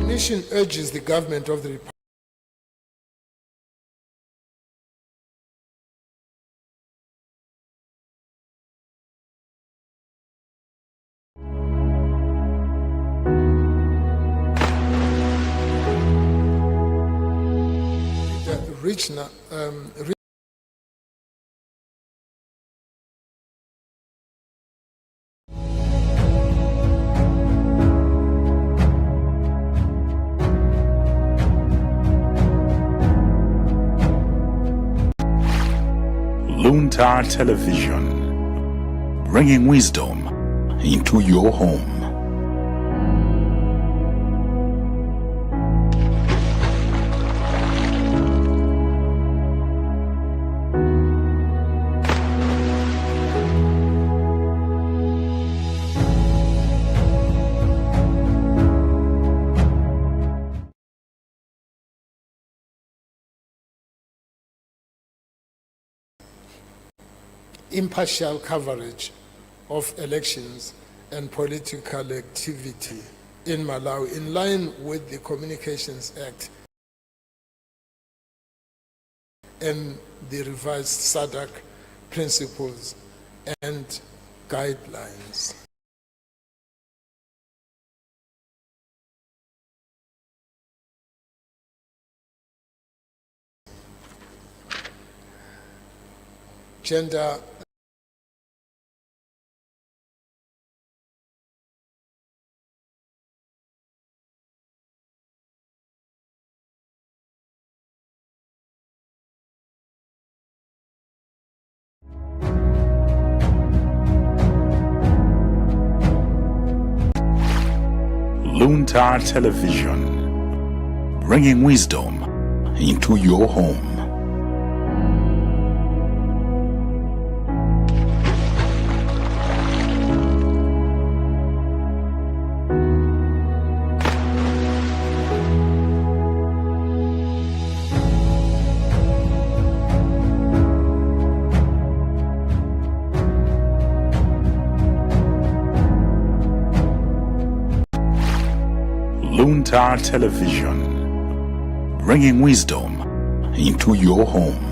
[SPEAKER 3] The mission urges the government of the Republic
[SPEAKER 4] Luntha Television, bringing wisdom into your home.
[SPEAKER 3] impartial coverage of elections and political activity in Malawi in line with the Communications Act and the revised SADC principles and guidelines. Gender
[SPEAKER 4] Luntha Television, bringing wisdom into your home. Luntha Television, bringing wisdom into your home.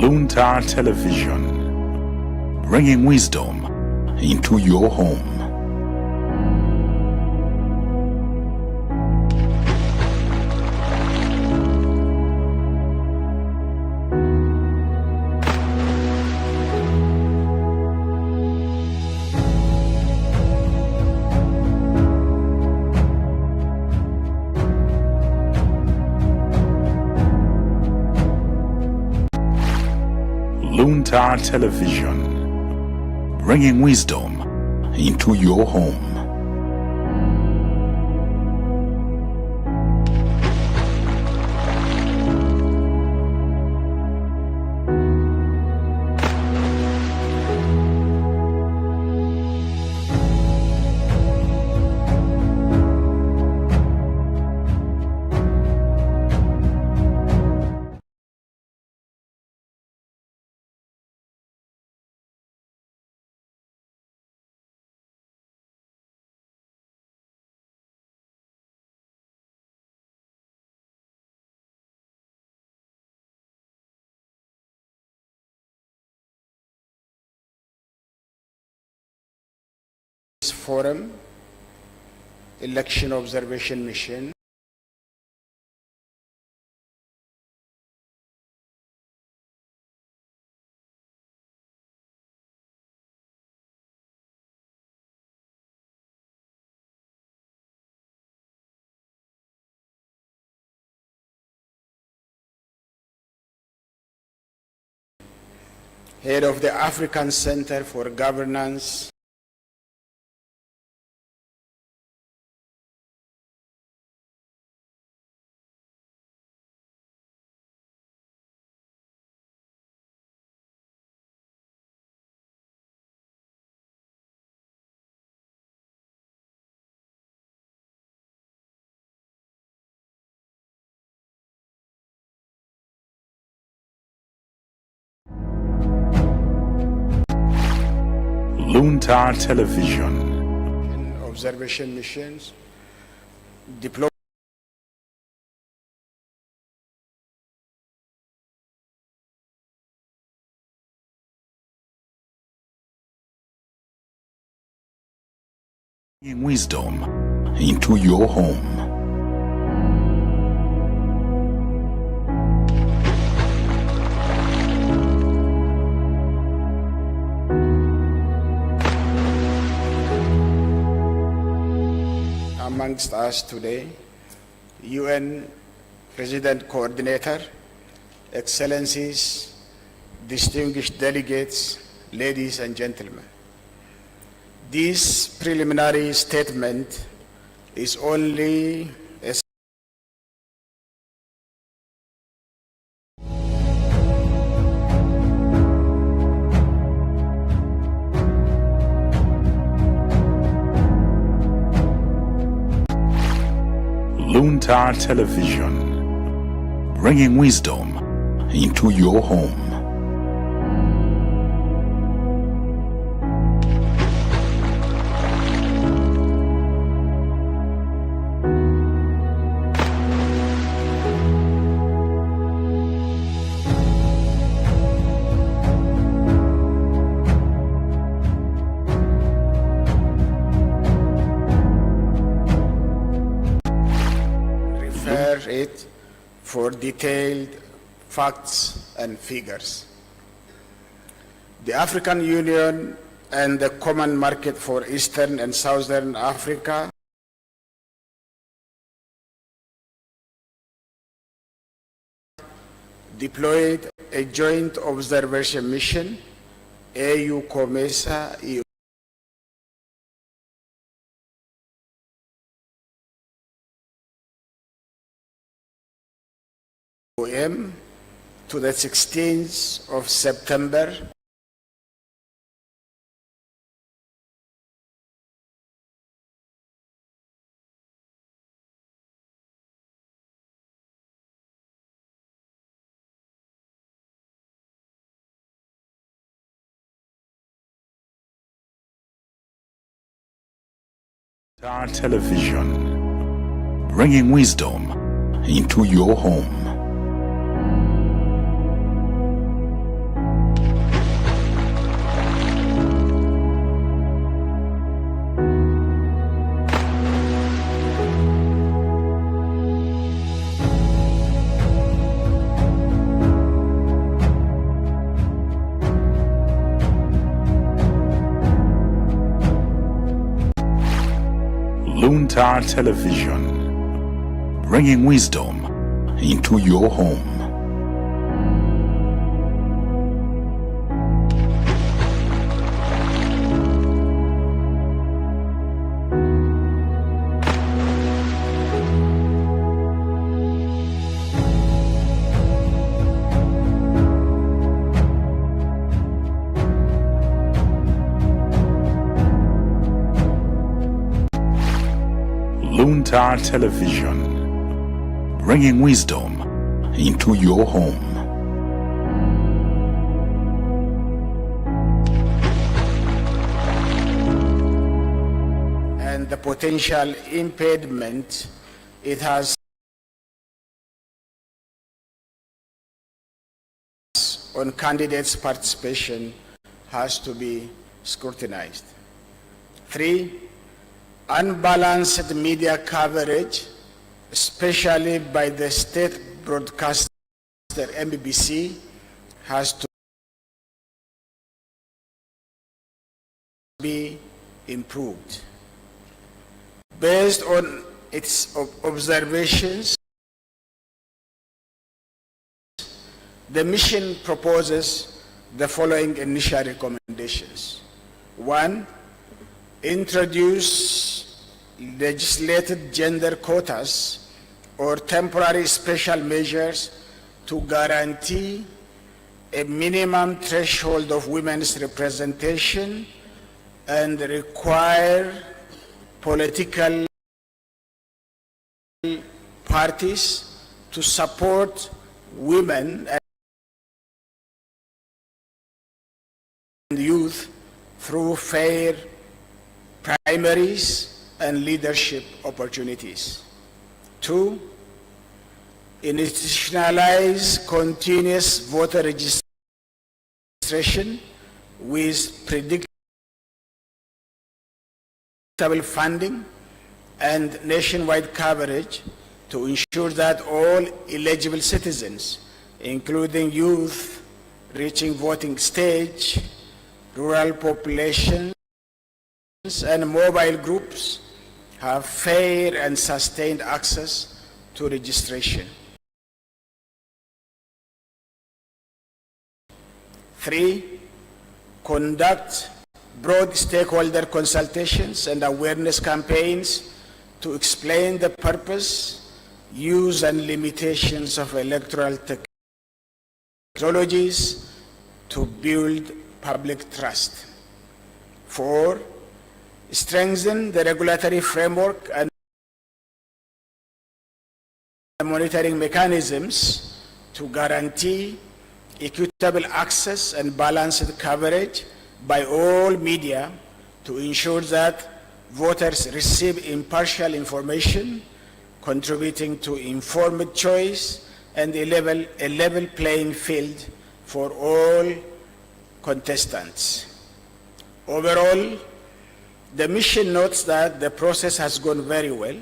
[SPEAKER 4] Luntha Television, bringing wisdom into your home. Luntha Television, bringing wisdom into your home.
[SPEAKER 5] Forum, Election Observation Mission, Head of the African Center for Governance,
[SPEAKER 4] Luntha Television,
[SPEAKER 5] and observation missions, deploy
[SPEAKER 4] bringing wisdom into your home.
[SPEAKER 5] amongst us today, UN President Coordinator, Excellencies, distinguished delegates, ladies and gentlemen. This preliminary statement is only a
[SPEAKER 4] Luntha Television, bringing wisdom into your home.
[SPEAKER 5] it for detailed facts and figures. The African Union and the Common Market for Eastern and Southern Africa deployed a joint observation mission, AU COMESA, to the 16th of September
[SPEAKER 4] Star Television, bringing wisdom into your home. Luntha Television, bringing wisdom into your home. Luntha Television, bringing wisdom into your home.
[SPEAKER 5] And the potential impediment it has on candidates' participation has to be scrutinized. 3, unbalanced media coverage, especially by the state broadcaster MBC, has to be improved. Based on its observations, the mission proposes the following initial recommendations. 1, introduce legislated gender quotas or temporary special measures to guarantee a minimum threshold of women's representation and require political parties to support women and youth through fair primaries and leadership opportunities. 2, institutionalize continuous voter registration with predictable funding and nationwide coverage to ensure that all eligible citizens, including youth reaching voting stage, rural populations, and mobile groups, have fair and sustained access to registration. 3, conduct broad stakeholder consultations and awareness campaigns to explain the purpose, use, and limitations of electoral technologies to build public trust. 4, strengthen the regulatory framework and monitoring mechanisms to guarantee equitable access and balanced coverage by all media to ensure that voters receive impartial information, contributing to informed choice and a level playing field for all contestants. Overall, the mission notes that the process has gone very well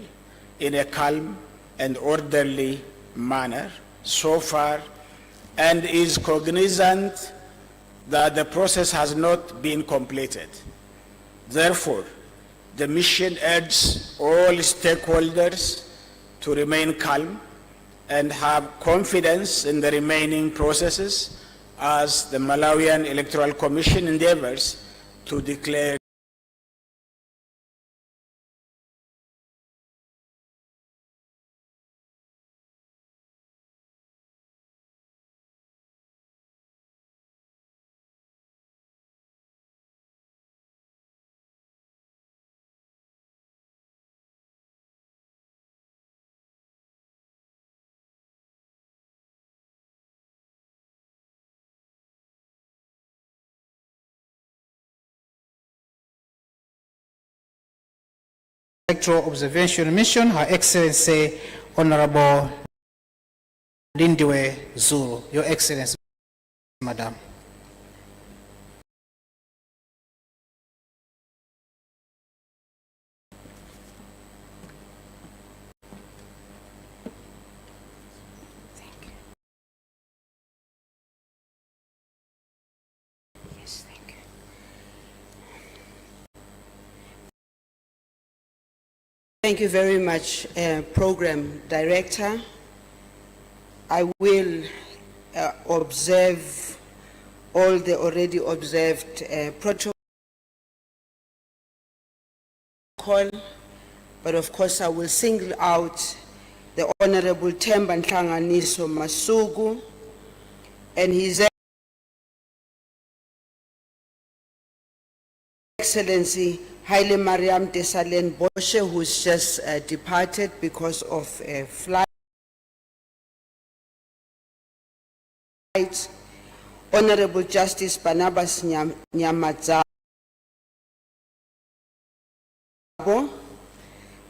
[SPEAKER 5] in a calm and orderly manner so far, and is cognizant that the process has not been completed. Therefore, the mission urges all stakeholders to remain calm and have confidence in the remaining processes as the Malawian Electoral Commission endeavors to declare
[SPEAKER 2] Electoral Observation Mission, Her Excellency Honorable Lindiwe Zulu. Your Excellency, Madam.
[SPEAKER 6] Thank you very much, Program Director. I will observe all the already observed protocol, but of course I will single out the Honorable Themba Nhlanganiso Masuku and His Excellency Haile Mariam Desalegn Boshe, who's just departed because of a flight. Honorable Justice Barnabas Nyamadzabo,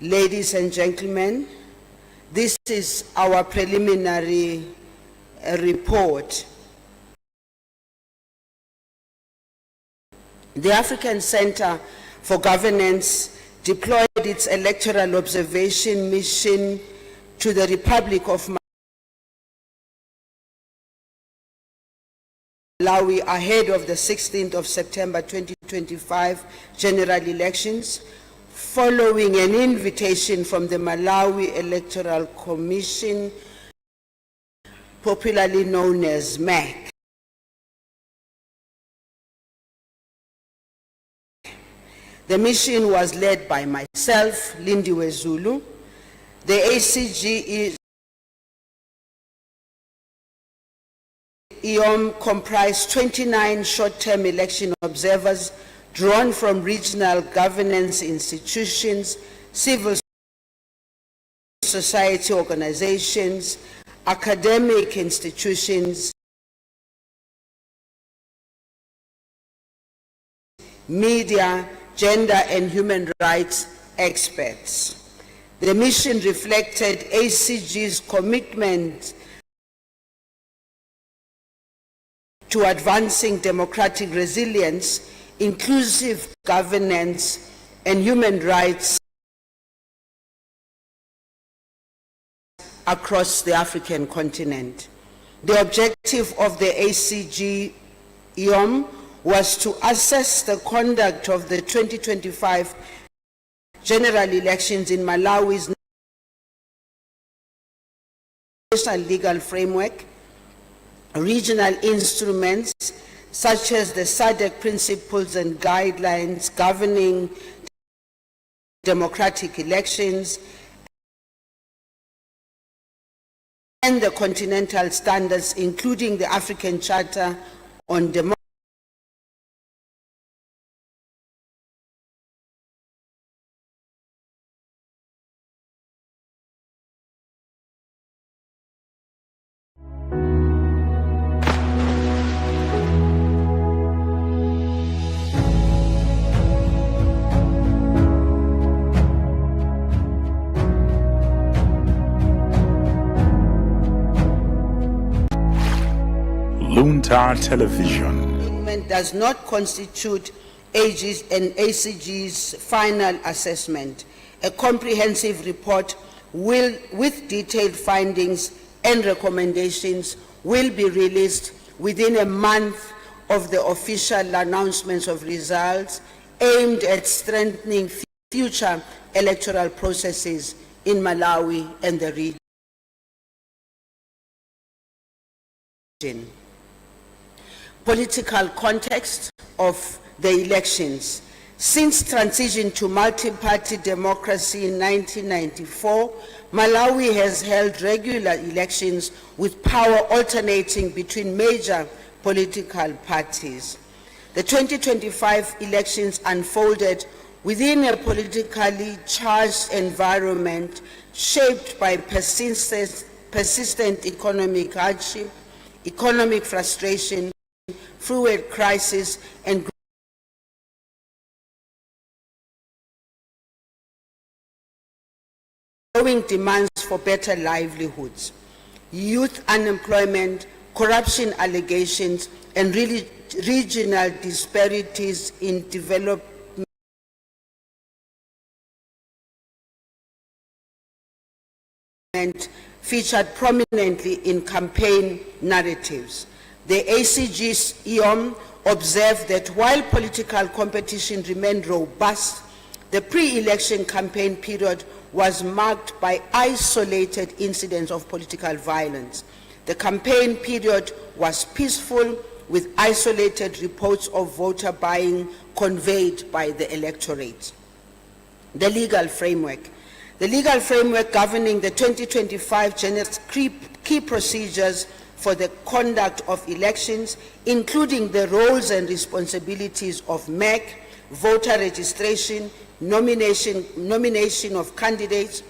[SPEAKER 6] ladies and gentlemen, this is our preliminary report. The African Center for Governance deployed its electoral observation mission to the Republic of Malawi ahead of the 16th of September 2025 general elections, following an invitation from the Malawi Electoral Commission, popularly known as MAC. The mission was led by myself, Lindiwe Zulu. The ACG EOM comprised 29 short-term election observers drawn from regional governance institutions, civil society organizations, academic institutions, media, gender and human rights experts. The mission reflected ACG's commitment to advancing democratic resilience, inclusive governance, and human rights across the African continent. The objective of the ACG EOM was to assess the conduct of the 2025 general elections in Malawi's national legal framework, regional instruments such as the SADC principles and guidelines governing democratic elections, and the continental standards, including the African Charter on Democracy,
[SPEAKER 4] Luntha Television
[SPEAKER 6] does not constitute AG's and ACG's final assessment. A comprehensive report with detailed findings and recommendations will be released within a month of the official announcements of results, aimed at strengthening future electoral processes in Malawi and the region. Political context of the elections. Since transition to multi-party democracy in 1994, Malawi has held regular elections with power alternating between major political parties. The 2025 elections unfolded within a politically charged environment shaped by persistent economic hardship, economic frustration, fluid crisis, and growing demands for better livelihoods. Youth unemployment, corruption allegations, and regional disparities in development featured prominently in campaign narratives. The ACG's EOM observed that while political competition remained robust, the pre-election campaign period was marked by isolated incidents of political violence. The campaign period was peaceful, with isolated reports of voter buying conveyed by the electorate. The legal framework. The legal framework governing the 2025 general key procedures for the conduct of elections, including the roles and responsibilities of MEC, voter registration, nomination of candidates,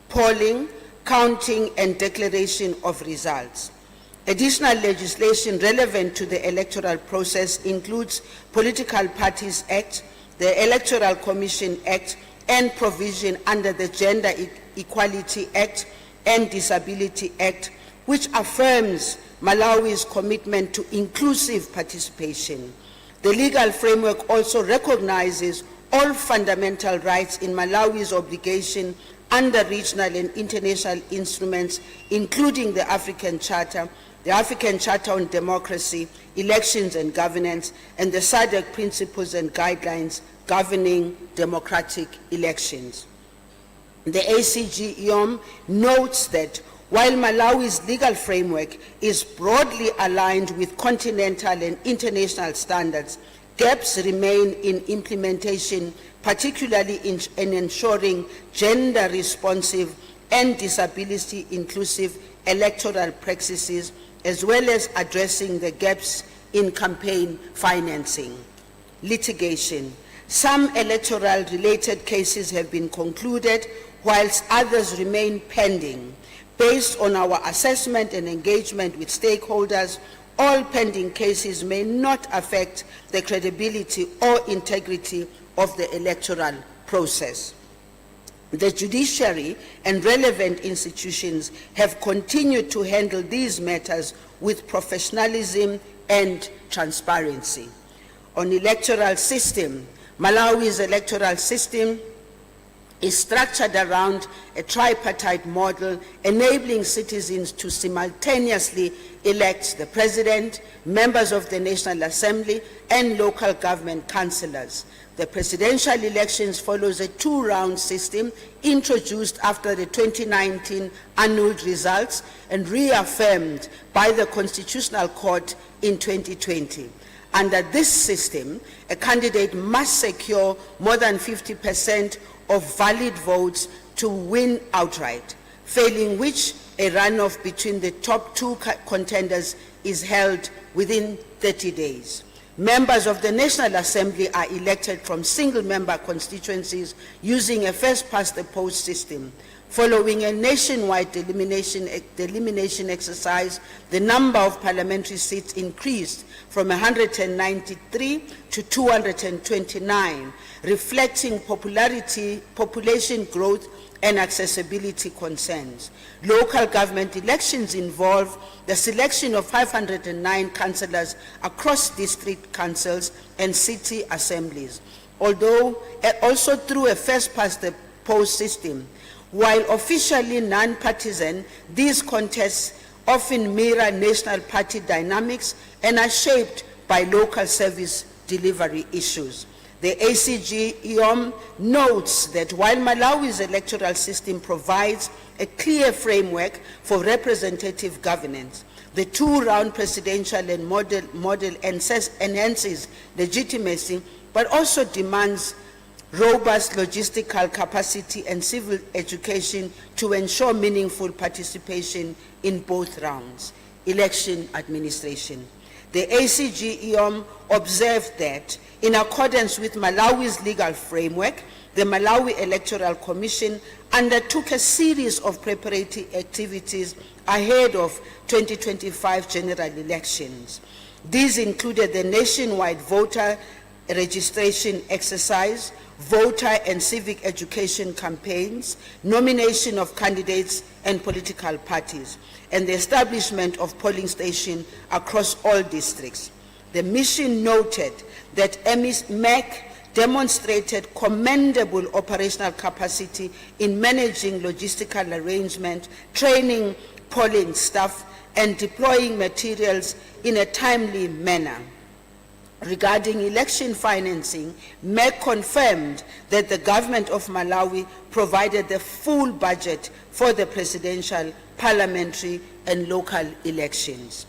[SPEAKER 6] polling, counting, and declaration of results. Additional legislation relevant to the electoral process includes Political Parties Act, the Electoral Commission Act, and provision under the Gender Equality Act and Disability Act, which affirms Malawi's commitment to inclusive participation. The legal framework also recognizes all fundamental rights in Malawi's obligation under regional and international instruments, including the African Charter on Democracy, Elections and Governance, and the SADC Principles and Guidelines governing democratic elections. The ACG-IOM notes that while Malawi's legal framework is broadly aligned with continental and international standards, gaps remain in implementation, particularly in ensuring gender-responsive and disability-inclusive electoral practices, as well as addressing the gaps in campaign financing. Litigation. Some electoral-related cases have been concluded, whilst others remain pending. Based on our assessment and engagement with stakeholders, all pending cases may not affect the credibility or integrity of the electoral process. The judiciary and relevant institutions have continued to handle these matters with professionalism and transparency. On electoral system, Malawi's electoral system is structured around a tripartite model, enabling citizens to simultaneously elect the president, members of the National Assembly, and local government councillors. The presidential elections follows a two-round system introduced after the 2019 annulled results and reaffirmed by the Constitutional Court in 2020. Under this system, a candidate must secure more than 50% of valid votes to win outright, failing which a runoff between the top two contenders is held within 30 days. Members of the National Assembly are elected from single-member constituencies using a first-past-the-post system. Following a nationwide elimination exercise, the number of parliamentary seats increased from 193 to 229, reflecting population growth and accessibility concerns. Local government elections involve the selection of 509 councillors across district councils and city assemblies, although also through a first-past-the-post system. While officially non-partisan, these contests often mirror national party dynamics and are shaped by local service delivery issues. The ACG-IOM notes that while Malawi's electoral system provides a clear framework for representative governance, the two-round presidential and model enhances legitimacy, but also demands robust logistical capacity and civil education to ensure meaningful participation in both rounds. Election administration. The ACG-IOM observed that, in accordance with Malawi's legal framework, the Malawi Electoral Commission undertook a series of preparatory activities ahead of 2025 general elections. These included the nationwide voter registration exercise, voter and civic education campaigns, nomination of candidates and political parties, and the establishment of polling stations across all districts. The mission noted that MEC demonstrated commendable operational capacity in managing logistical arrangement, training polling staff, and deploying materials in a timely manner. regarding election financing, MEC confirmed that the government of Malawi provided the full budget for the presidential, parliamentary, and local elections.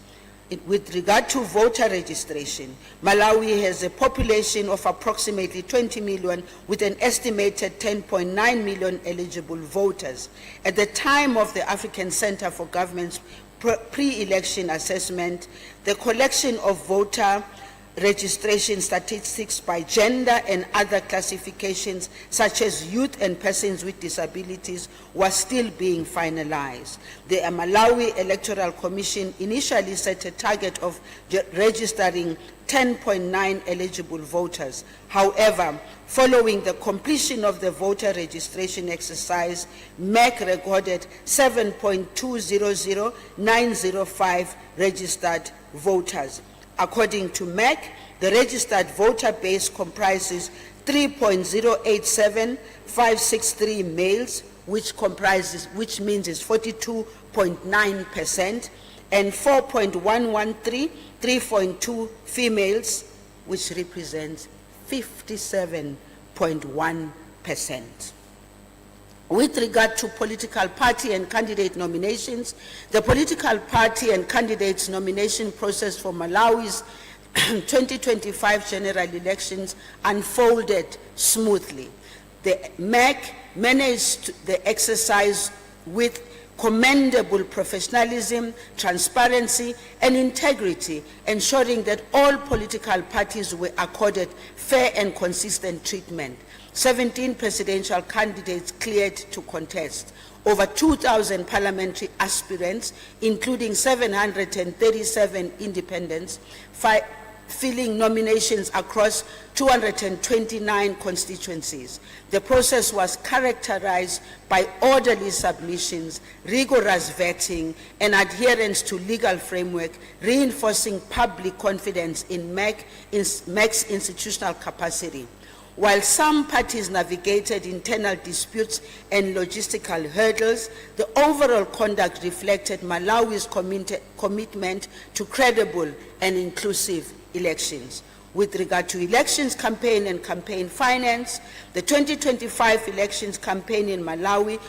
[SPEAKER 6] With regard to voter registration, Malawi has a population of approximately 20 million with an estimated 10.9 million eligible voters. At the time of the African Center for Government's pre-election assessment, the collection of voter registration statistics by gender and other classifications such as youth and persons with disabilities was still being finalized. The Malawi Electoral Commission initially set a target of registering 10.9 eligible voters. However, following the completion of the voter registration exercise, MEC recorded 7.200905 registered voters. According to MEC, the registered voter base comprises 3.087563 males, which means is 42.9%, and 4.113 females, which represents 57.1%. With regard to political party and candidate nominations, the political party and candidates nomination process for Malawi's 2025 general elections unfolded smoothly. The MEC managed the exercise with commendable professionalism, transparency, and integrity, ensuring that all political parties were accorded fair and consistent treatment. 17 presidential candidates cleared to contest. Over 2,000 parliamentary aspirants, including 737 independents, filling nominations across 229 constituencies. The process was characterized by orderly submissions, rigorous vetting, and adherence to legal framework, reinforcing public confidence in MEC's institutional capacity. While some parties navigated internal disputes and logistical hurdles, the overall conduct reflected Malawi's commitment to credible and inclusive elections. With regard to elections campaign and campaign finance, the 2025 elections campaign in Malawi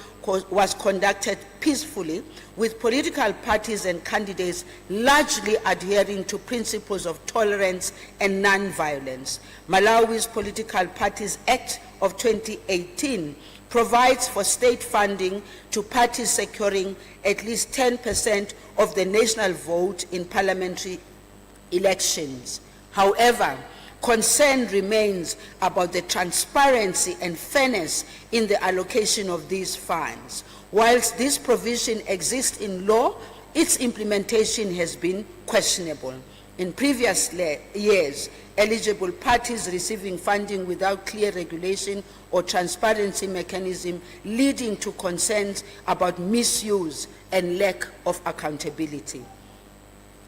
[SPEAKER 6] was conducted peacefully, with political parties and candidates largely adhering to principles of tolerance and non-violence. Malawi's Political Parties Act of 2018 provides for state funding to parties securing at least 10% of the national vote in parliamentary elections. However, concern remains about the transparency and fairness in the allocation of these funds. Whilst this provision exists in law, its implementation has been questionable. In previous years, eligible parties receiving funding without clear regulation or transparency mechanism, leading to concerns about misuse and lack of accountability.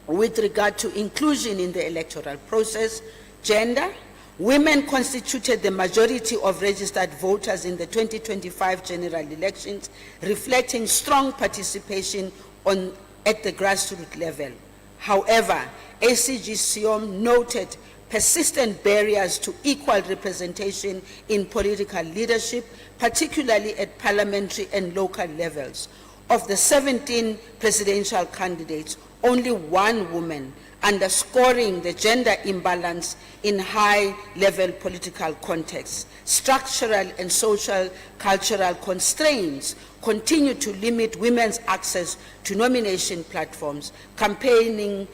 [SPEAKER 6] With regard to inclusion in the electoral process, gender, women constituted the majority of registered voters in the 2025 general elections, reflecting strong participation at the grassroots level. However, ACG-SIOM noted persistent barriers to equal representation in political leadership, particularly at parliamentary and local levels. Of the 17 presidential candidates, only one woman, underscoring the gender imbalance in high-level political contexts. Structural and social cultural constraints continue to limit women's access to nomination platforms, campaign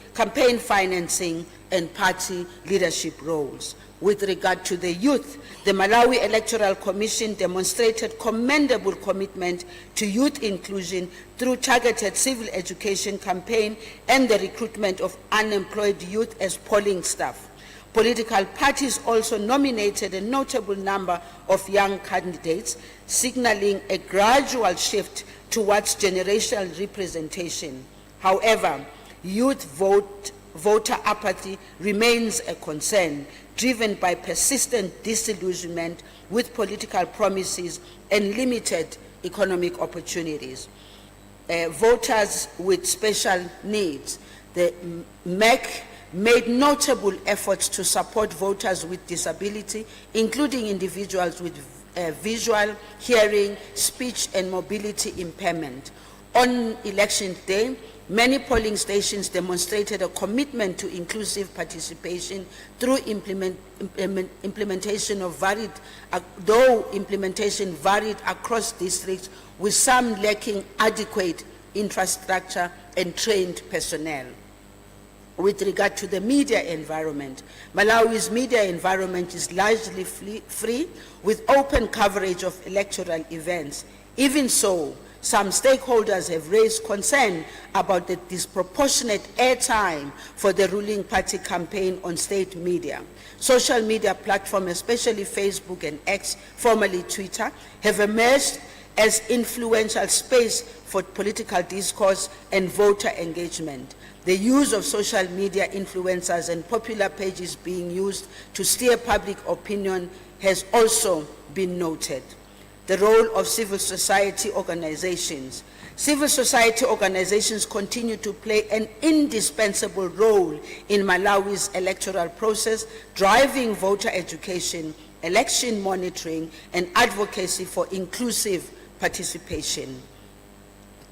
[SPEAKER 6] financing, and party leadership roles. With regard to the youth, the Malawi Electoral Commission demonstrated commendable commitment to youth inclusion through targeted civil education campaign and the recruitment of unemployed youth as polling staff. Political parties also nominated a notable number of young candidates, signaling a gradual shift towards generational representation. However, youth voter apathy remains a concern, driven by persistent disillusionment with political promises and limited economic opportunities. Voters with special needs. The MEC made notable efforts to support voters with disability, including individuals with visual, hearing, speech, and mobility impairment. On election day, many polling stations demonstrated a commitment to inclusive participation through implementation of varied, though implementation varied across districts, with some lacking adequate infrastructure and trained personnel. With regard to the media environment, Malawi's media environment is largely free with open coverage of electoral events. Even so, some stakeholders have raised concern about the disproportionate airtime for the ruling party campaign on state media. Social media platforms, especially Facebook and X, formerly Twitter, have emerged as influential space for political discourse and voter engagement. The use of social media influencers and popular pages being used to steer public opinion has also been noted. The role of civil society organizations. Civil society organizations continue to play an indispensable role in Malawi's electoral process, driving voter education, election monitoring, and advocacy for inclusive participation.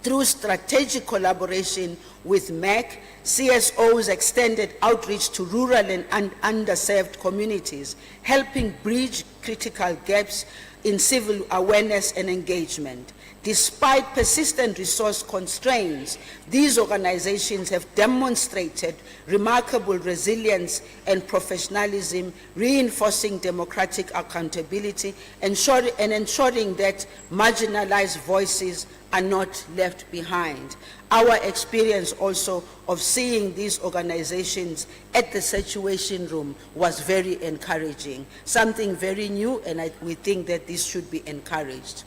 [SPEAKER 6] Through strategic collaboration with MEC, CSOs extended outreach to rural and underserved communities, helping bridge critical gaps in civil awareness and engagement. Despite persistent resource constraints, these organizations have demonstrated remarkable resilience and professionalism, reinforcing democratic accountability and ensuring that marginalized voices are not left behind. Our experience also of seeing these organizations at the Situation Room was very encouraging, something very new, and we think that this should be encouraged.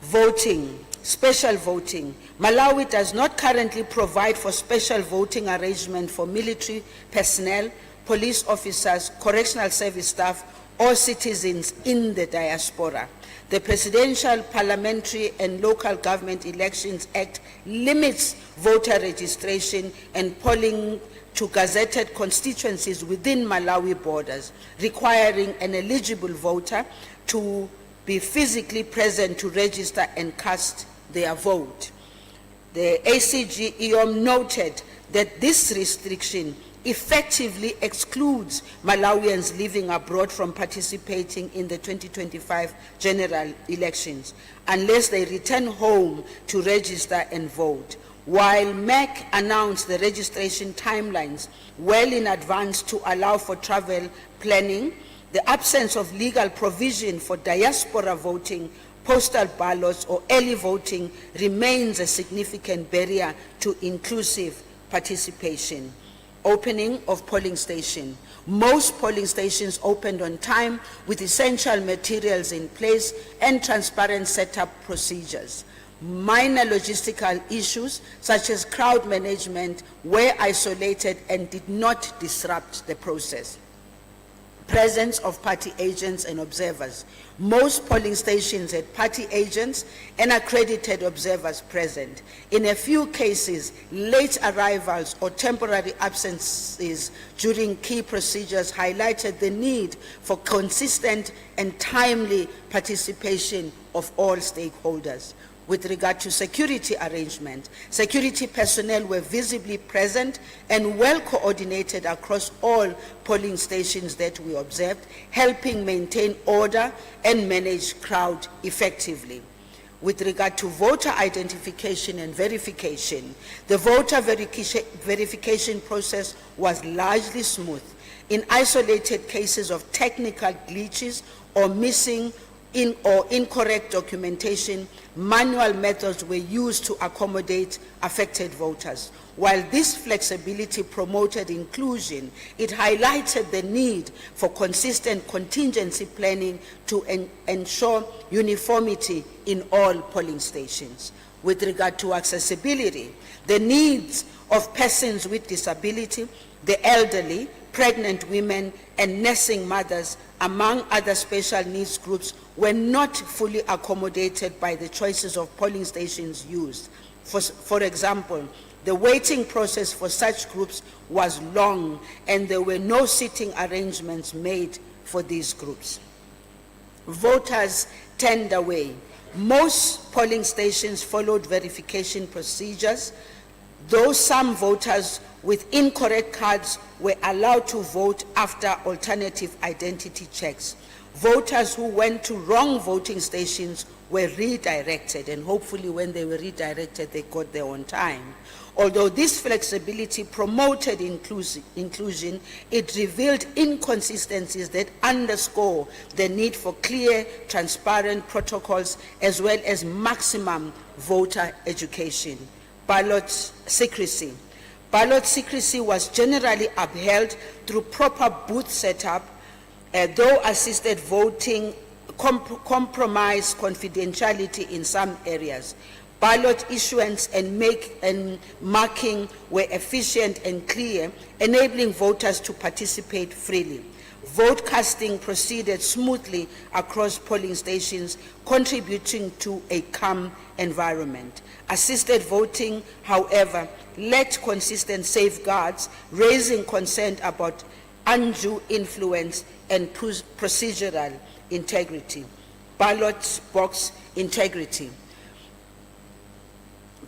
[SPEAKER 6] Voting, special voting. Malawi does not currently provide for special voting arrangement for military personnel, police officers, correctional service staff, or citizens in the diaspora. The Presidential, Parliamentary, and Local Government Elections Act limits voter registration and polling to gazetted constituencies within Malawi borders, requiring an eligible voter to be physically present to register and cast their vote. The ACG-EOM noted that this restriction effectively excludes Malawians living abroad from participating in the 2025 general elections unless they return home to register and vote. While MEC announced the registration timelines well in advance to allow for travel planning, the absence of legal provision for diaspora voting, postal ballots, or early voting remains a significant barrier to inclusive participation. Opening of polling station. Most polling stations opened on time with essential materials in place and transparent setup procedures. Minor logistical issues such as crowd management were isolated and did not disrupt the process. Presence of party agents and observers. Most polling stations had party agents and accredited observers present. In a few cases, late arrivals or temporary absences during key procedures highlighted the need for consistent and timely participation of all stakeholders. With regard to security arrangement, security personnel were visibly present and well coordinated across all polling stations that we observed, helping maintain order and manage crowd effectively. With regard to voter identification and verification, the voter verification process was largely smooth. In isolated cases of technical glitches or missing or incorrect documentation, manual methods were used to accommodate affected voters. While this flexibility promoted inclusion, it highlighted the need for consistent contingency planning to ensure uniformity in all polling stations. With regard to accessibility, the needs of persons with disability, the elderly, pregnant women, and nursing mothers, among other special needs groups, were not fully accommodated by the choices of polling stations used. For example, The waiting process for such groups was long, and there were no sitting arrangements made for these groups. Voters turned away. Most polling stations followed verification procedures, though some voters with incorrect cards were allowed to vote after alternative identity checks. Voters who went to wrong voting stations were redirected, and hopefully when they were redirected, they got there on time. Although this flexibility promoted inclusion, it revealed inconsistencies that underscore the need for clear, transparent protocols as well as maximum voter education. Ballot secrecy. Ballot secrecy was generally upheld through proper booth setup, though assisted voting compromised confidentiality in some areas. Ballot issuance and marking were efficient and clear, enabling voters to participate freely. Vote casting proceeded smoothly across polling stations, contributing to a calm environment. Assisted voting, however, lacked consistent safeguards, raising concern about undue influence and procedural integrity. Ballot box integrity.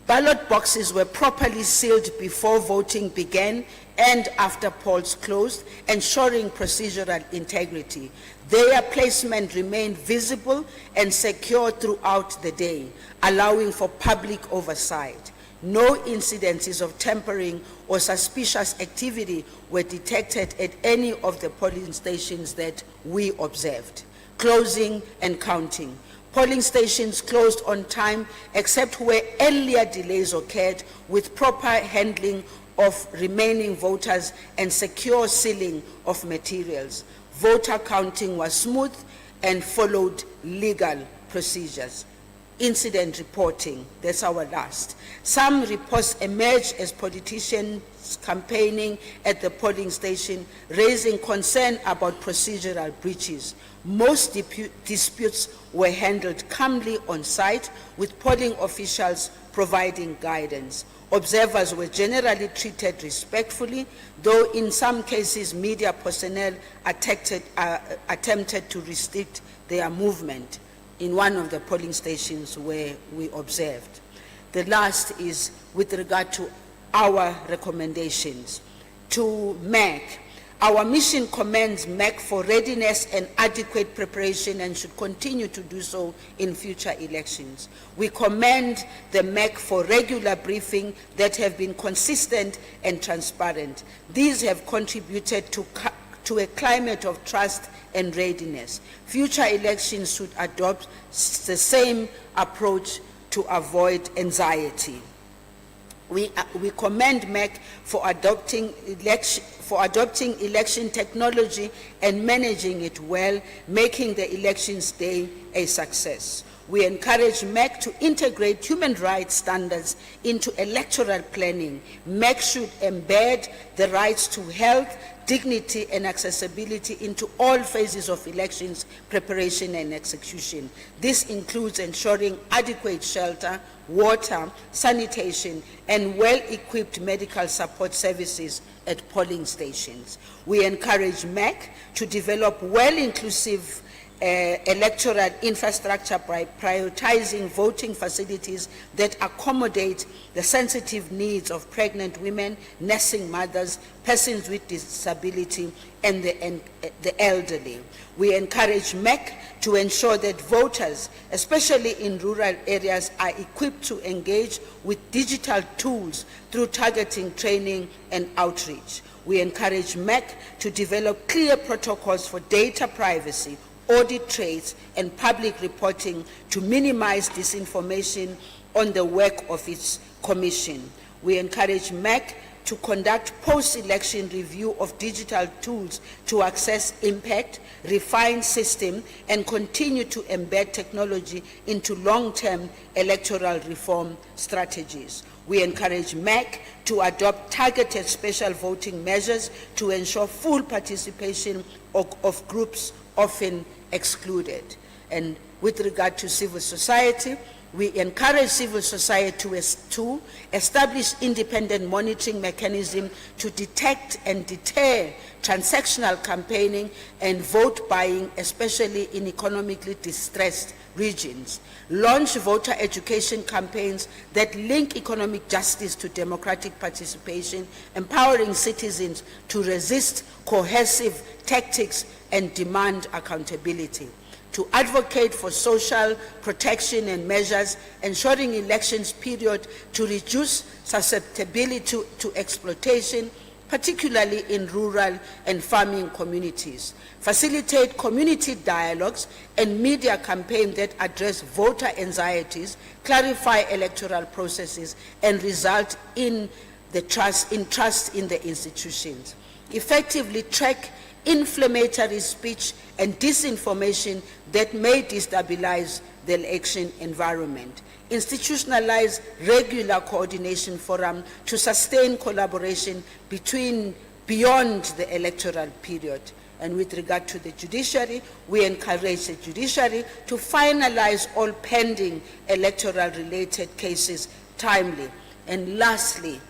[SPEAKER 6] Ballot boxes were properly sealed before voting began and after polls closed, ensuring procedural integrity. Their placement remained visible and secure throughout the day, allowing for public oversight. No incidences of tampering or suspicious activity were detected at any of the polling stations that we observed. Closing and counting. Polling stations closed on time except where earlier delays occurred, with proper handling of remaining voters and secure sealing of materials. Voter counting was smooth and followed legal procedures. Incident reporting, that's our last. Some reports emerged as politicians campaigning at the polling station, raising concern about procedural breaches. Most disputes were handled calmly on site, with polling officials providing guidance. Observers were generally treated respectfully, though in some cases media personnel attempted to restrict their movement in one of the polling stations where we observed. The last is with regard to our recommendations. To MEC, our mission commends MEC for readiness and adequate preparation and should continue to do so in future elections. We commend the MEC for regular briefing that have been consistent and transparent. These have contributed to a climate of trust and readiness. Future elections should adopt the same approach to avoid anxiety. We commend MEC for adopting election technology and managing it well, making the elections day a success. We encourage MEC to integrate human rights standards into electoral planning. MEC should embed the rights to health, dignity and accessibility into all phases of elections preparation and execution. This includes ensuring adequate shelter, water, sanitation, and well-equipped medical support services at polling stations. We encourage MEC to develop well-inclusive electoral infrastructure by prioritizing voting facilities that accommodate the sensitive needs of pregnant women, nursing mothers, persons with disability, and the elderly. We encourage MEC to ensure that voters, especially in rural areas, are equipped to engage with digital tools through targeting, training, and outreach. We encourage MEC to develop clear protocols for data privacy, audit trails, and public reporting to minimize disinformation on the work of its commission. We encourage MEC to conduct post-election review of digital tools to assess impact, refine system, and continue to embed technology into long-term electoral reform strategies. We encourage MEC to adopt targeted special voting measures to ensure full participation of groups often excluded. And with regard to civil society, We encourage civil society to establish independent monitoring mechanism to detect and deter transactional campaigning and vote buying, especially in economically distressed regions. Launch voter education campaigns that link economic justice to democratic participation, empowering citizens to resist coercive tactics and demand accountability. To advocate for social protection and measures ensuring elections period to reduce susceptibility to exploitation, particularly in rural and farming communities. Facilitate community dialogues and media campaigns that address voter anxieties, clarify electoral processes, and result in trust in the institutions. Effectively track inflammatory speech and disinformation that may destabilize the election environment. Institutionalize regular coordination forum to sustain collaboration beyond the electoral period. And with regard to the judiciary, we encourage the judiciary to finalize all pending electoral-related cases timely. And lastly,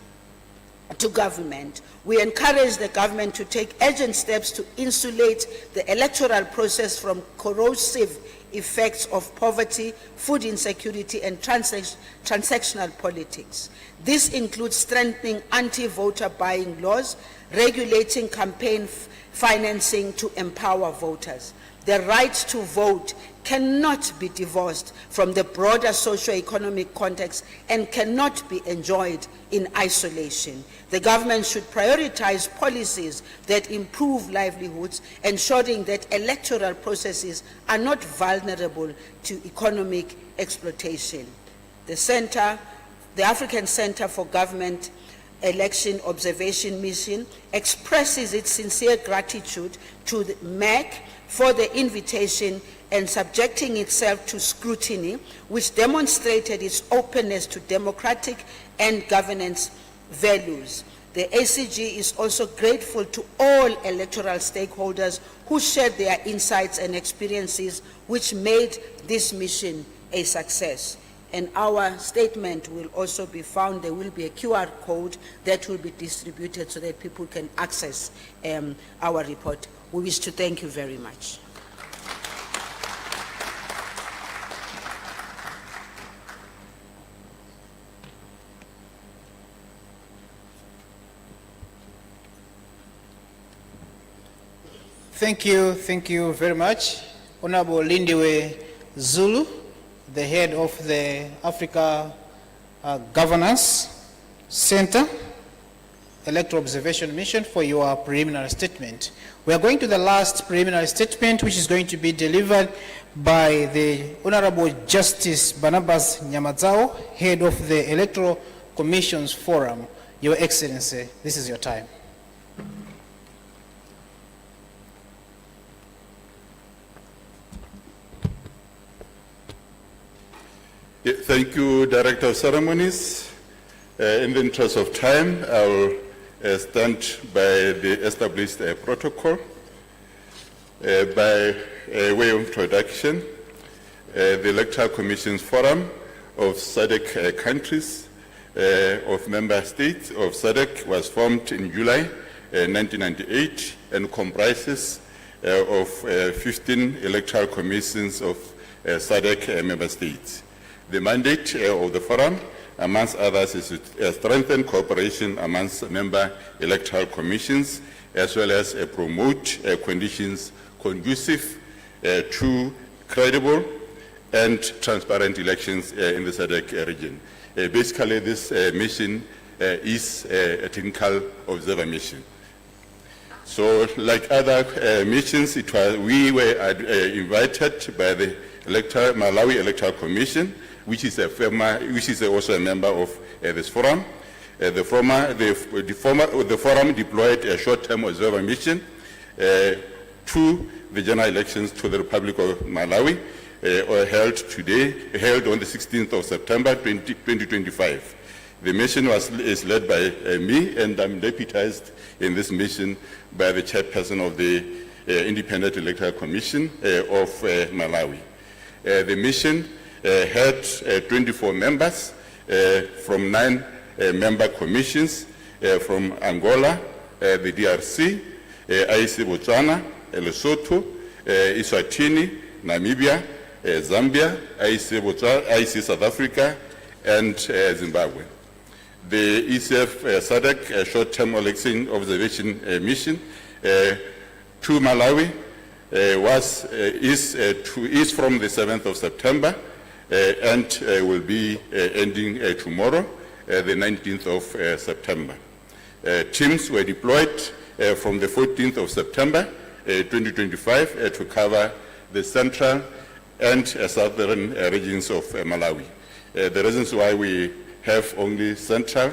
[SPEAKER 6] to government, we encourage the government to take urgent steps to insulate the electoral process from corrosive effects of poverty, food insecurity, and transactional politics. This includes strengthening anti-voter buying laws, regulating campaign financing to empower voters. The right to vote cannot be divorced from the broader socio-economic context and cannot be enjoyed in isolation. The government should prioritize policies that improve livelihoods, ensuring that electoral processes are not vulnerable to economic exploitation. The African Center for Government Election Observation Mission expresses its sincere gratitude to the MEC for the invitation and subjecting itself to scrutiny, which demonstrated its openness to democratic and governance values. The ACG is also grateful to all electoral stakeholders who shared their insights and experiences, which made this mission a success. And our statement will also be found. There will be a QR code that will be distributed so that people can access our report. We wish to thank you very much.
[SPEAKER 2] Thank you very much. Honorable Lindiwe Zulu, the head of the Africa Governance Center, Electoral Observation Mission, for your preliminary statement. We are going to the last preliminary statement, which is going to be delivered by the Honorable Justice Barnabas Nyamadzao, head of the Electoral Commissions Forum. Your Excellency, this is your time.
[SPEAKER 7] Thank you, Director of Ceremonies. In the interest of time, I will stand by the established protocol. By way of introduction, the Electoral Commissions Forum of SADC countries of member states of SADC was formed in July 1998 and comprises of 15 electoral commissions of SADC member states. The mandate of the forum, amongst others, is to strengthen cooperation amongst member electoral commissions, as well as promote conditions conducive to credible and transparent elections in the SADC region. Basically, this mission is a technical observer mission. So, like other missions, we were invited by the Malawi Electoral Commission, which is also a member of this forum. The forum deployed a short-term observer mission to the general elections to the Republic of Malawi, held on the 16th of September 2025. The mission is led by me, and I'm deputized in this mission by the chairperson of the Independent Electoral Commission of Malawi. The mission had 24 members from 9 member commissions from Angola, the DRC, IC Botswana, Lesotho, Eswatini, Namibia, Zambia, IC Botswana, IC South Africa, and Zimbabwe. The ECF SADC short-term election observation mission to Malawi is from the 7th of September and will be ending tomorrow, the 19th of September. Teams were deployed from the 14th of September 2025 to cover the central and southern regions of Malawi. The reasons why we have only central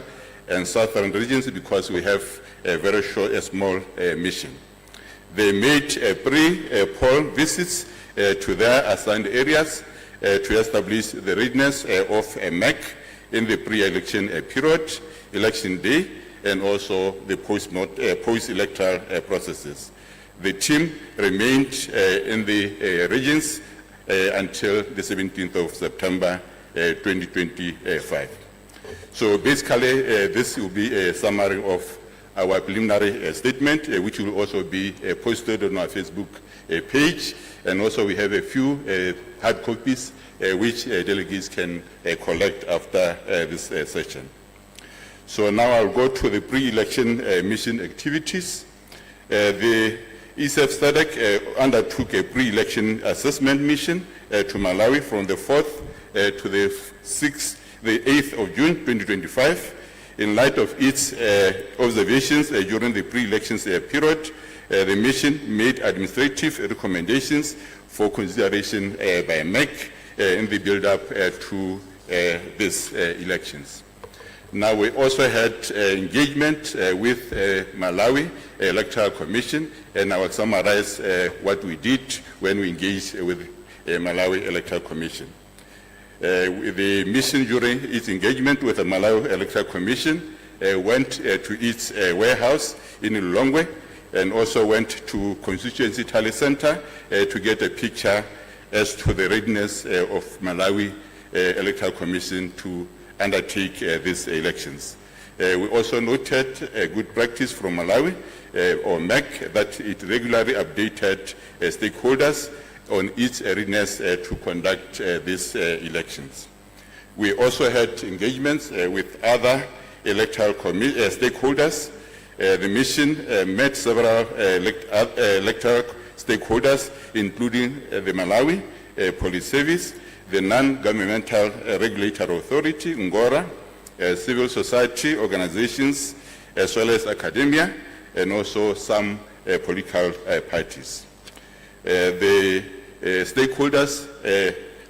[SPEAKER 7] and southern regions because we have a very short, small mission. They made pre-poll visits to their assigned areas to establish the readiness of a MAC in the pre-election period, election day, and also the post-electoral processes. The team remained in the regions until the 17th of September 2025. So basically, this will be a summary of our preliminary statement, which will also be posted on our Facebook page. And also we have a few hard copies which delegates can collect after this session. So now I'll go to the pre-election mission activities. The ECF SADC undertook a pre-election assessment mission to Malawi from the 4th to the 8th of June 2025. In light of its observations during the pre-elections period, the mission made administrative recommendations for consideration by MEC in the build-up to these elections. Now we also had engagement with Malawi Electoral Commission, and I will summarize what we did when we engaged with Malawi Electoral Commission. The mission during its engagement with the Malawi Electoral Commission went to its warehouse in Lilongwe and also went to Constituency Tally Center to get a picture as to the readiness of Malawi Electoral Commission to undertake these elections. We also noted a good practice from Malawi or MEC that it regularly updated stakeholders on its readiness to conduct these elections. We also had engagements with other electoral stakeholders. The mission met several electoral stakeholders, including the Malawi Police Service, the Non-Governmental Regulatory Authority, NGORA, civil society organizations, as well as academia, and also some political parties. The stakeholders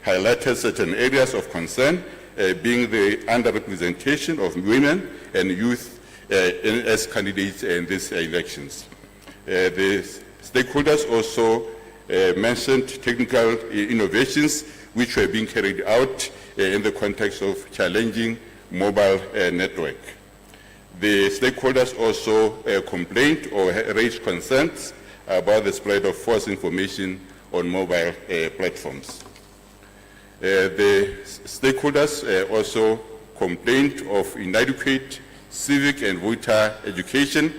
[SPEAKER 7] highlighted certain areas of concern, being the underrepresentation of women and youth as candidates in these elections. The stakeholders also mentioned technical innovations which were being carried out in the context of challenging mobile network. The stakeholders also complained or raised concerns about the spread of false information on mobile platforms. The stakeholders also complained of inadequate civic and voter education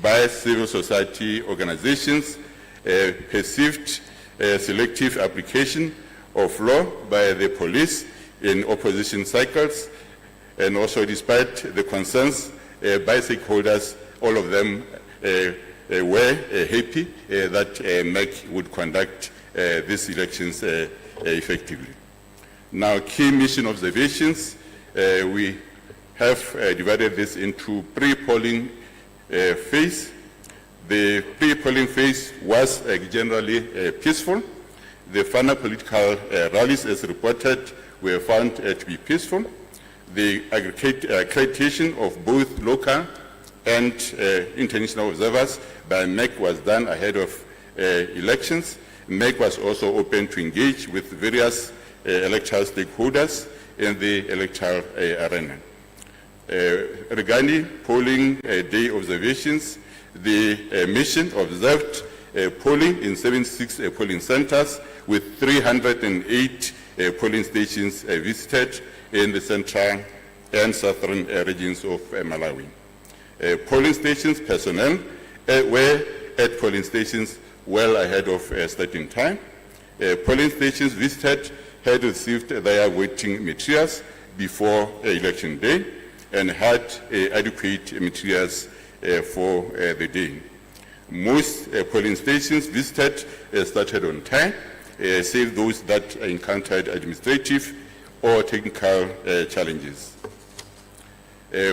[SPEAKER 7] by civil society organizations, perceived selective application of law by the police in opposition cycles, and also despite the concerns by stakeholders, all of them were happy that MEC would conduct these elections effectively. Now, key mission observations, we have divided this into pre-polling phase. The pre-polling phase was generally peaceful. The final political rallies, as reported, were found to be peaceful. The accreditation of both local and international observers by MEC was done ahead of elections. MEC was also open to engage with various electoral stakeholders in the electoral arena. Regarding polling day observations, the mission observed polling in 76 polling centers with 308 polling stations visited in the central and southern regions of Malawi. Polling stations personnel were at polling stations well ahead of starting time. Polling stations visited had received their voting materials before election day and had adequate materials for the day. Most polling stations visited started on time, save those that encountered administrative or technical challenges.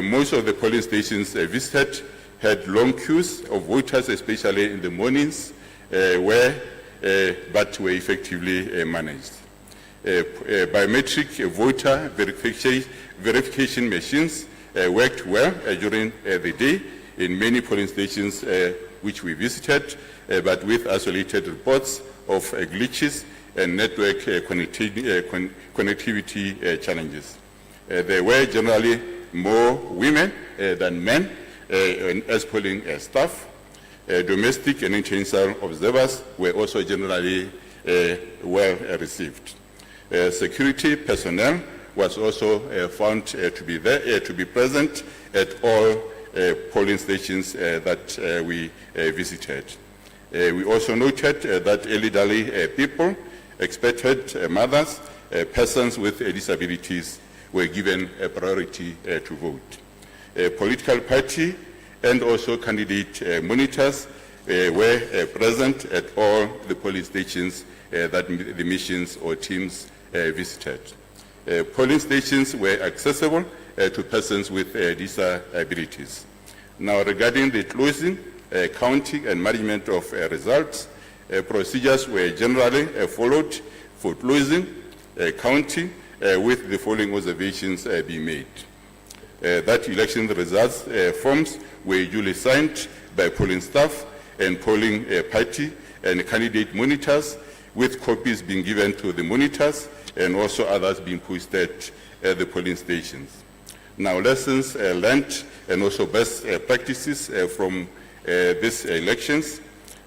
[SPEAKER 7] Most of the polling stations visited had long queues of voters, especially in the mornings, but were effectively managed. Biometric voter verification machines worked well during the day in many polling stations which we visited, but with isolated reports of glitches and network connectivity challenges. There were generally more women than men as polling staff. Domestic and international observers were also generally well received. Security personnel was also found to be there, to be present at all polling stations that we visited. We also noted that elderly people, expected mothers, persons with disabilities were given a priority to vote. Political party and also candidate monitors were present at all the polling stations that the missions or teams visited. Polling stations were accessible to persons with disabilities. Now, regarding the closing, counting and management of results, procedures were generally followed for closing, counting, with the following observations being made. That election results forms were duly signed by polling staff and polling party and candidate monitors, with copies being given to the monitors and also others being posted at the polling stations. Now, lessons learned and also best practices from these elections.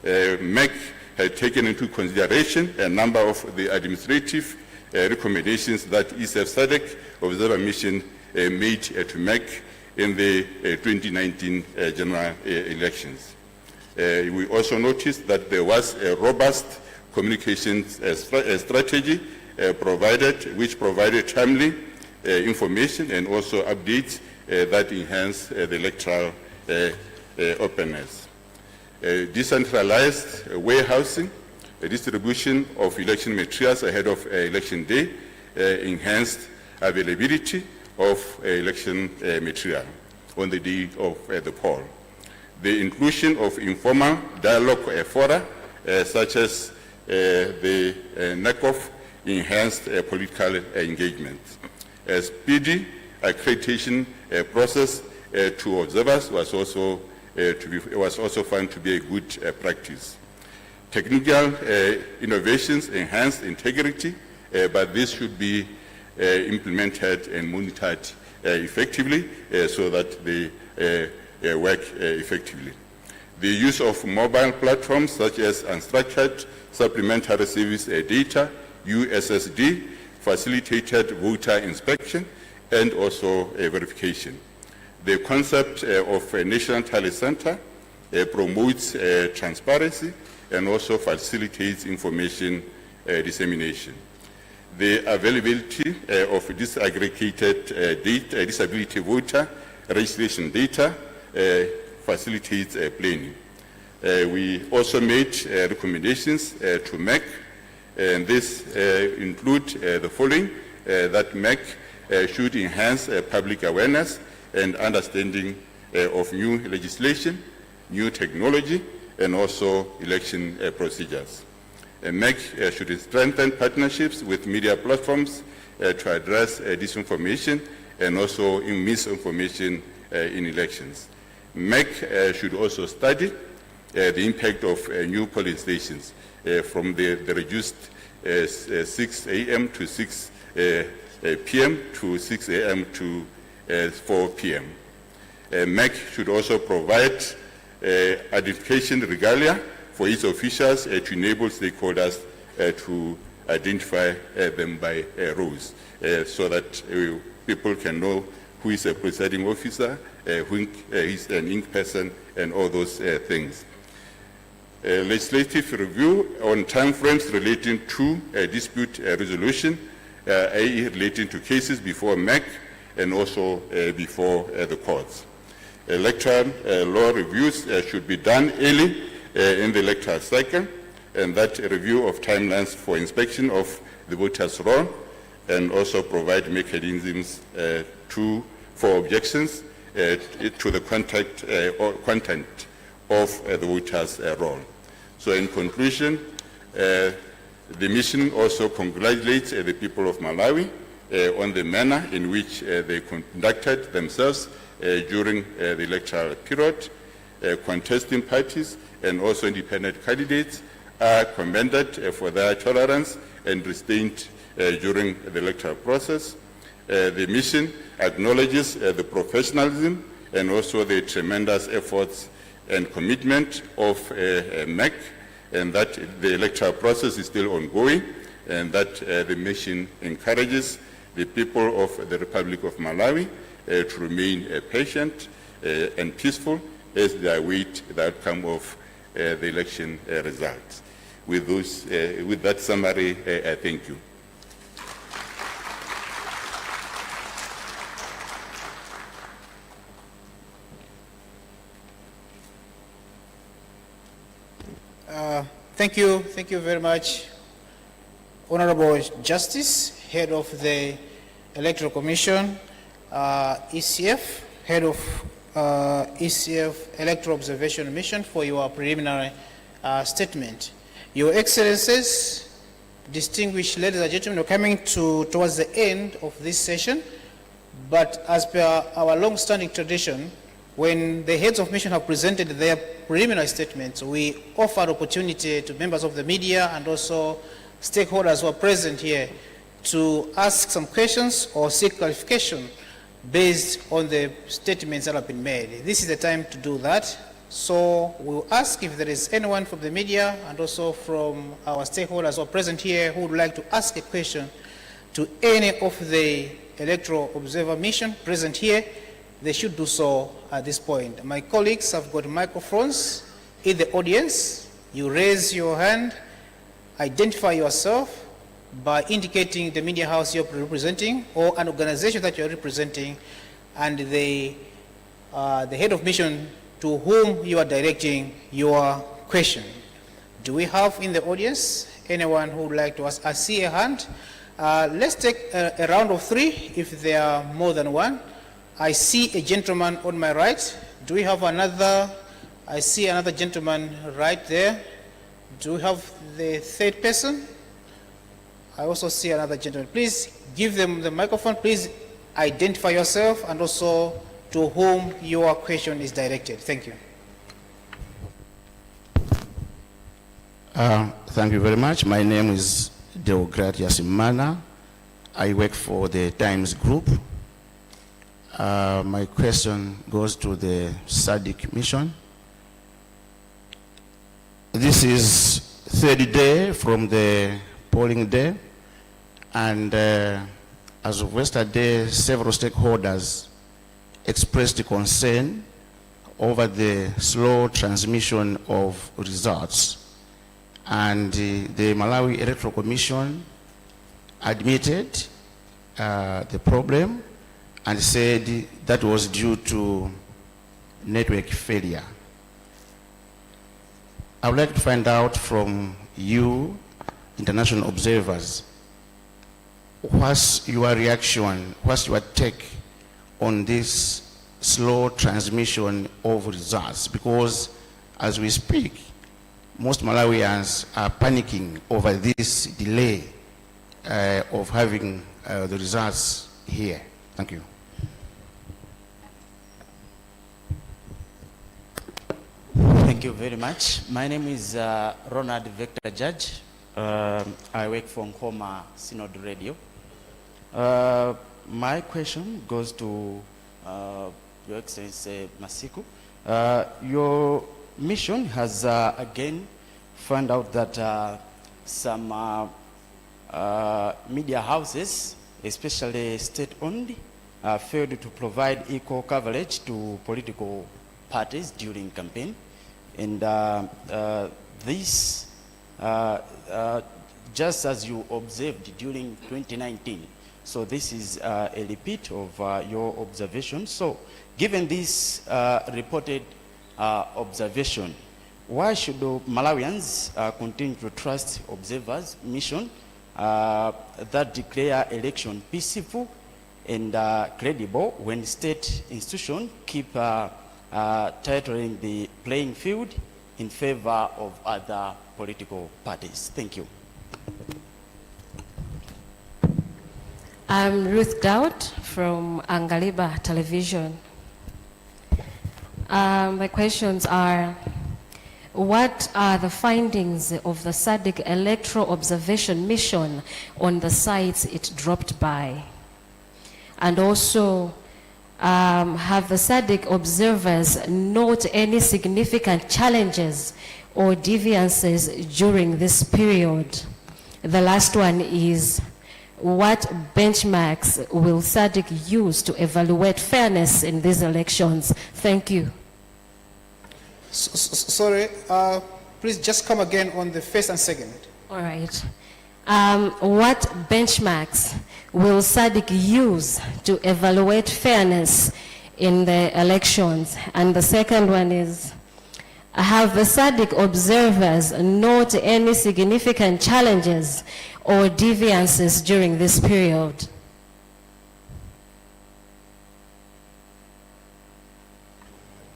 [SPEAKER 7] MEC had taken into consideration a number of the administrative recommendations that SADC Observer Mission made to MEC in the 2019 general elections. We also noticed that there was a robust communications strategy which provided timely information and also updates that enhance the electoral openness. Decentralized warehousing, distribution of election materials ahead of election day, enhanced availability of election material on the day of the poll. The inclusion of informal dialogue fora, such as the NACOF, enhanced political engagement. A speedy accreditation process to observers was also found to be a good practice. Technical innovations enhanced integrity, but this should be implemented and monitored effectively so that they work effectively. The use of mobile platforms such as unstructured supplementary service data, USSD, facilitated voter inspection and also verification. The concept of a national tally center promotes transparency and also facilitates information dissemination. The availability of disaggregated disability voter registration data facilitates planning. We also made recommendations to MEC, and this include the following, that MEC should enhance public awareness and understanding of new legislation, new technology, and also election procedures. MEC should strengthen partnerships with media platforms to address disinformation and also misinformation in elections. MEC should also study the impact of new polling stations from the reduced 6 a.m. to 6 p.m. to 6 a.m. to 4 p.m. MEC should also provide identification regalia for its officials to enable stakeholders to identify them by rows so that people can know who is a presiding officer, who is an ink person, and all those things. Legislative review on timeframes relating to dispute resolution, i.e. relating to cases before MEC and also before the courts. Electoral law reviews should be done early in the electoral cycle, and that review of timelines for inspection of the voters' roll, and also provide mechanisms for objections to the content of the voters' roll. So in conclusion, the mission also congratulates the people of Malawi on the manner in which they conducted themselves during the electoral period. Contesting parties and also independent candidates are commended for their tolerance and restraint during the electoral process. The mission acknowledges the professionalism and also the tremendous efforts and commitment of MEC, and that the electoral process is still ongoing, and that the mission encourages the people of the Republic of Malawi to remain patient and peaceful as they await the outcome of the election results. With that summary, I thank you.
[SPEAKER 2] Thank you very much, Honorable Justice, Head of the Electoral Commission, ECF, Head of ECF Electoral Observation Mission, for your preliminary statement. Your Excellencies, distinguished ladies and gentlemen, we're coming towards the end of this session, but as per our long-standing tradition, when the heads of mission have presented their preliminary statements, we offer opportunity to members of the media and also stakeholders who are present here to ask some questions or seek clarification based on the statements that have been made. This is the time to do that. So we'll ask if there is anyone from the media and also from our stakeholders who are present here who would like to ask a question to any of the electoral observer mission present here. They should do so at this point. My colleagues have got microphones in the audience. You raise your hand, identify yourself by indicating the media house you're representing or an organization that you're representing, and the head of mission to whom you are directing your question. Do we have in the audience anyone who would like to ask? I see a hand. Let's take a round of three if there are more than one. I see a gentleman on my right. Do we have another? I see another gentleman right there. Do we have the third person? I also see another gentleman. Please give them the microphone. Please identify yourself and also to whom your question is directed. Thank you.
[SPEAKER 8] Thank you very much. My name is Deogratias Imana. I work for the Times Group. My question goes to the SADC mission. This is third day from the polling day, and as of yesterday, several stakeholders expressed concern over the slow transmission of results. And the Malawi Electoral Commission admitted the problem and said that was due to network failure. I would like to find out from you, international observers, what's your reaction, what's your take on this slow transmission of results? Because as we speak, most Malawians are panicking over this delay of having the results here. Thank you.
[SPEAKER 9] Thank you very much. My name is Ronald Victor Judge. I work for Nkoma Synod Radio. My question goes to Your Excellency Masiku. Your mission has again found out that some media houses, especially state-owned, failed to provide equal coverage to political parties during campaign. And this, just as you observed during 2019, so this is a repeat of your observation. So given this reported observation, why should the Malawians continue to trust observers' mission that declare election peaceful and credible when state institutions keep titling the playing field in favor of other political parties? Thank you.
[SPEAKER 10] I'm Ruth Dowd from Angaliba Television. My questions are, what are the findings of the SADC Electoral Observation Mission on the sites it dropped by? And also, have the SADC observers noted any significant challenges or deviances during this period? The last one is, what benchmarks will SADC use to evaluate fairness in these elections? Thank you.
[SPEAKER 2] Sorry, please just come again on the first and second.
[SPEAKER 10] All right. What benchmarks will SADC use to evaluate fairness in the elections? And the second one is, have the SADC observers noted any significant challenges or deviances during this period?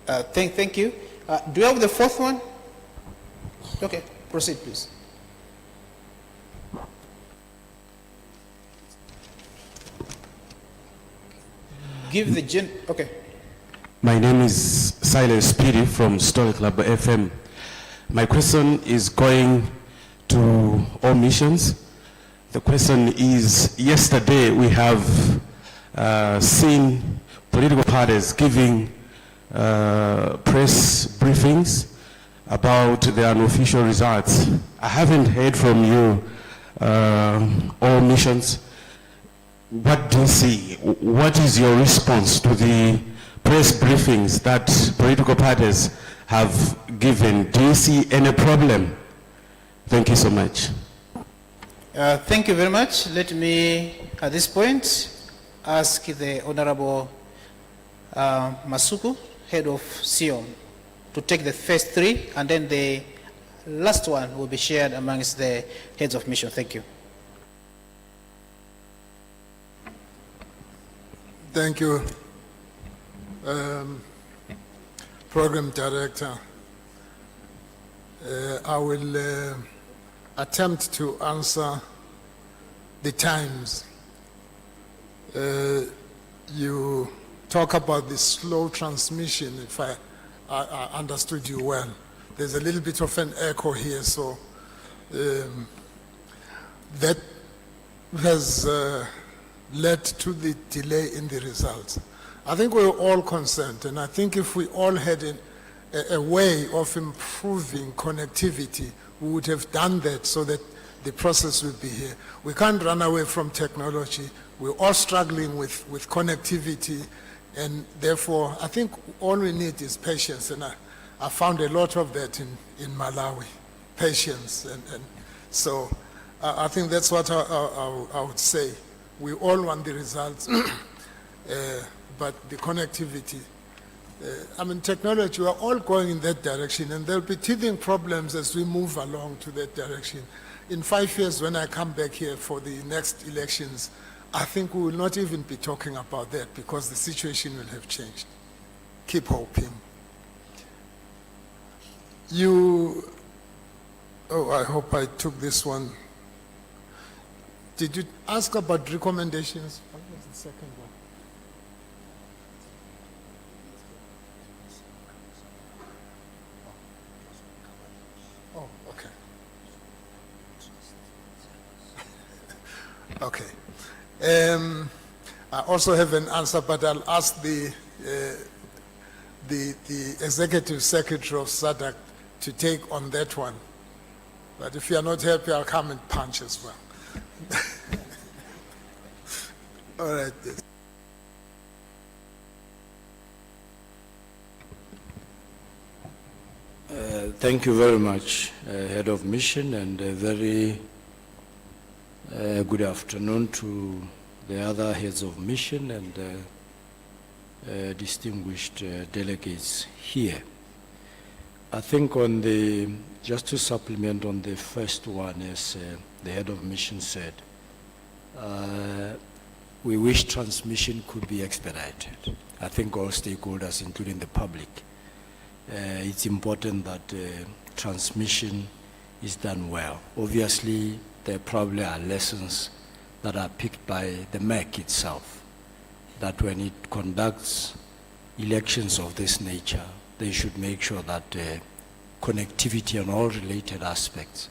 [SPEAKER 2] Thank you. Do you have the fourth one? Okay, proceed, please. Give the okay.
[SPEAKER 11] My name is Silas Speedy from Story Club FM. My question is going to all missions. The question is, yesterday we have seen political parties giving press briefings about their unofficial results. I haven't heard from you, all missions. What do you see? What is your response to the press briefings that political parties have given? Do you see any problem? Thank you so much.
[SPEAKER 2] Thank you very much. Let me, at this point, ask the Honorable Masuku, Head of SIOM, to take the first three, and then the last one will be shared amongst the heads of mission. Thank you.
[SPEAKER 3] Thank you, Program Director. I will attempt to answer the times. You talk about the slow transmission, if I understood you well. There's a little bit of an echo here, so that has led to the delay in the results. I think we're all concerned, and I think if we all had a way of improving connectivity, we would have done that so that the process would be here. We can't run away from technology. We're all struggling with connectivity, and therefore I think all we need is patience, and I found a lot of that in Malawi, patience, and so I think that's what I would say. We all want the results, but the connectivity, I mean, technology, we are all going in that direction, and there'll be teething problems as we move along to that direction. In 5 years, when I come back here for the next elections, I think we will not even be talking about that because the situation will have changed. Keep hoping. I hope I took this one. Did you ask about recommendations? What was the second one? Oh, okay. Okay. I also have an answer, but I'll ask the Executive Secretary of SADC to take on that one. But if you are not happy, I'll come and punch as well. All right.
[SPEAKER 12] Thank you very much, Head of Mission, and a very good afternoon to the other heads of mission and distinguished delegates here. I think on the, just to supplement on the first one, as the head of mission said, we wish transmission could be expedited. I think all stakeholders, including the public, it's important that transmission is done well. Obviously, there probably are lessons that are picked by the MEC itself, that when it conducts elections of this nature, they should make sure that connectivity and all related aspects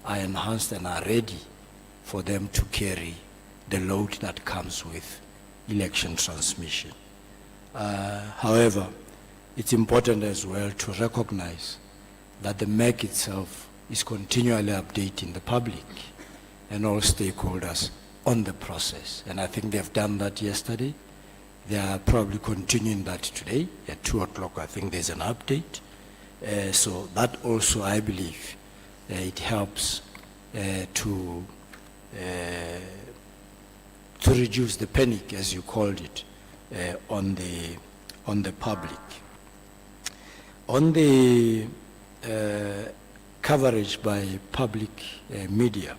[SPEAKER 12] are enhanced and are ready for them to carry the load that comes with election transmission. However, it's important as well to recognize that the MEC itself is continually updating the public and all stakeholders on the process. And I think they've done that yesterday. They are probably continuing that today. At 2 o'clock, I think there's an update. So that also, I believe, it helps to reduce the panic, as you called it, on the public. On the coverage by public media,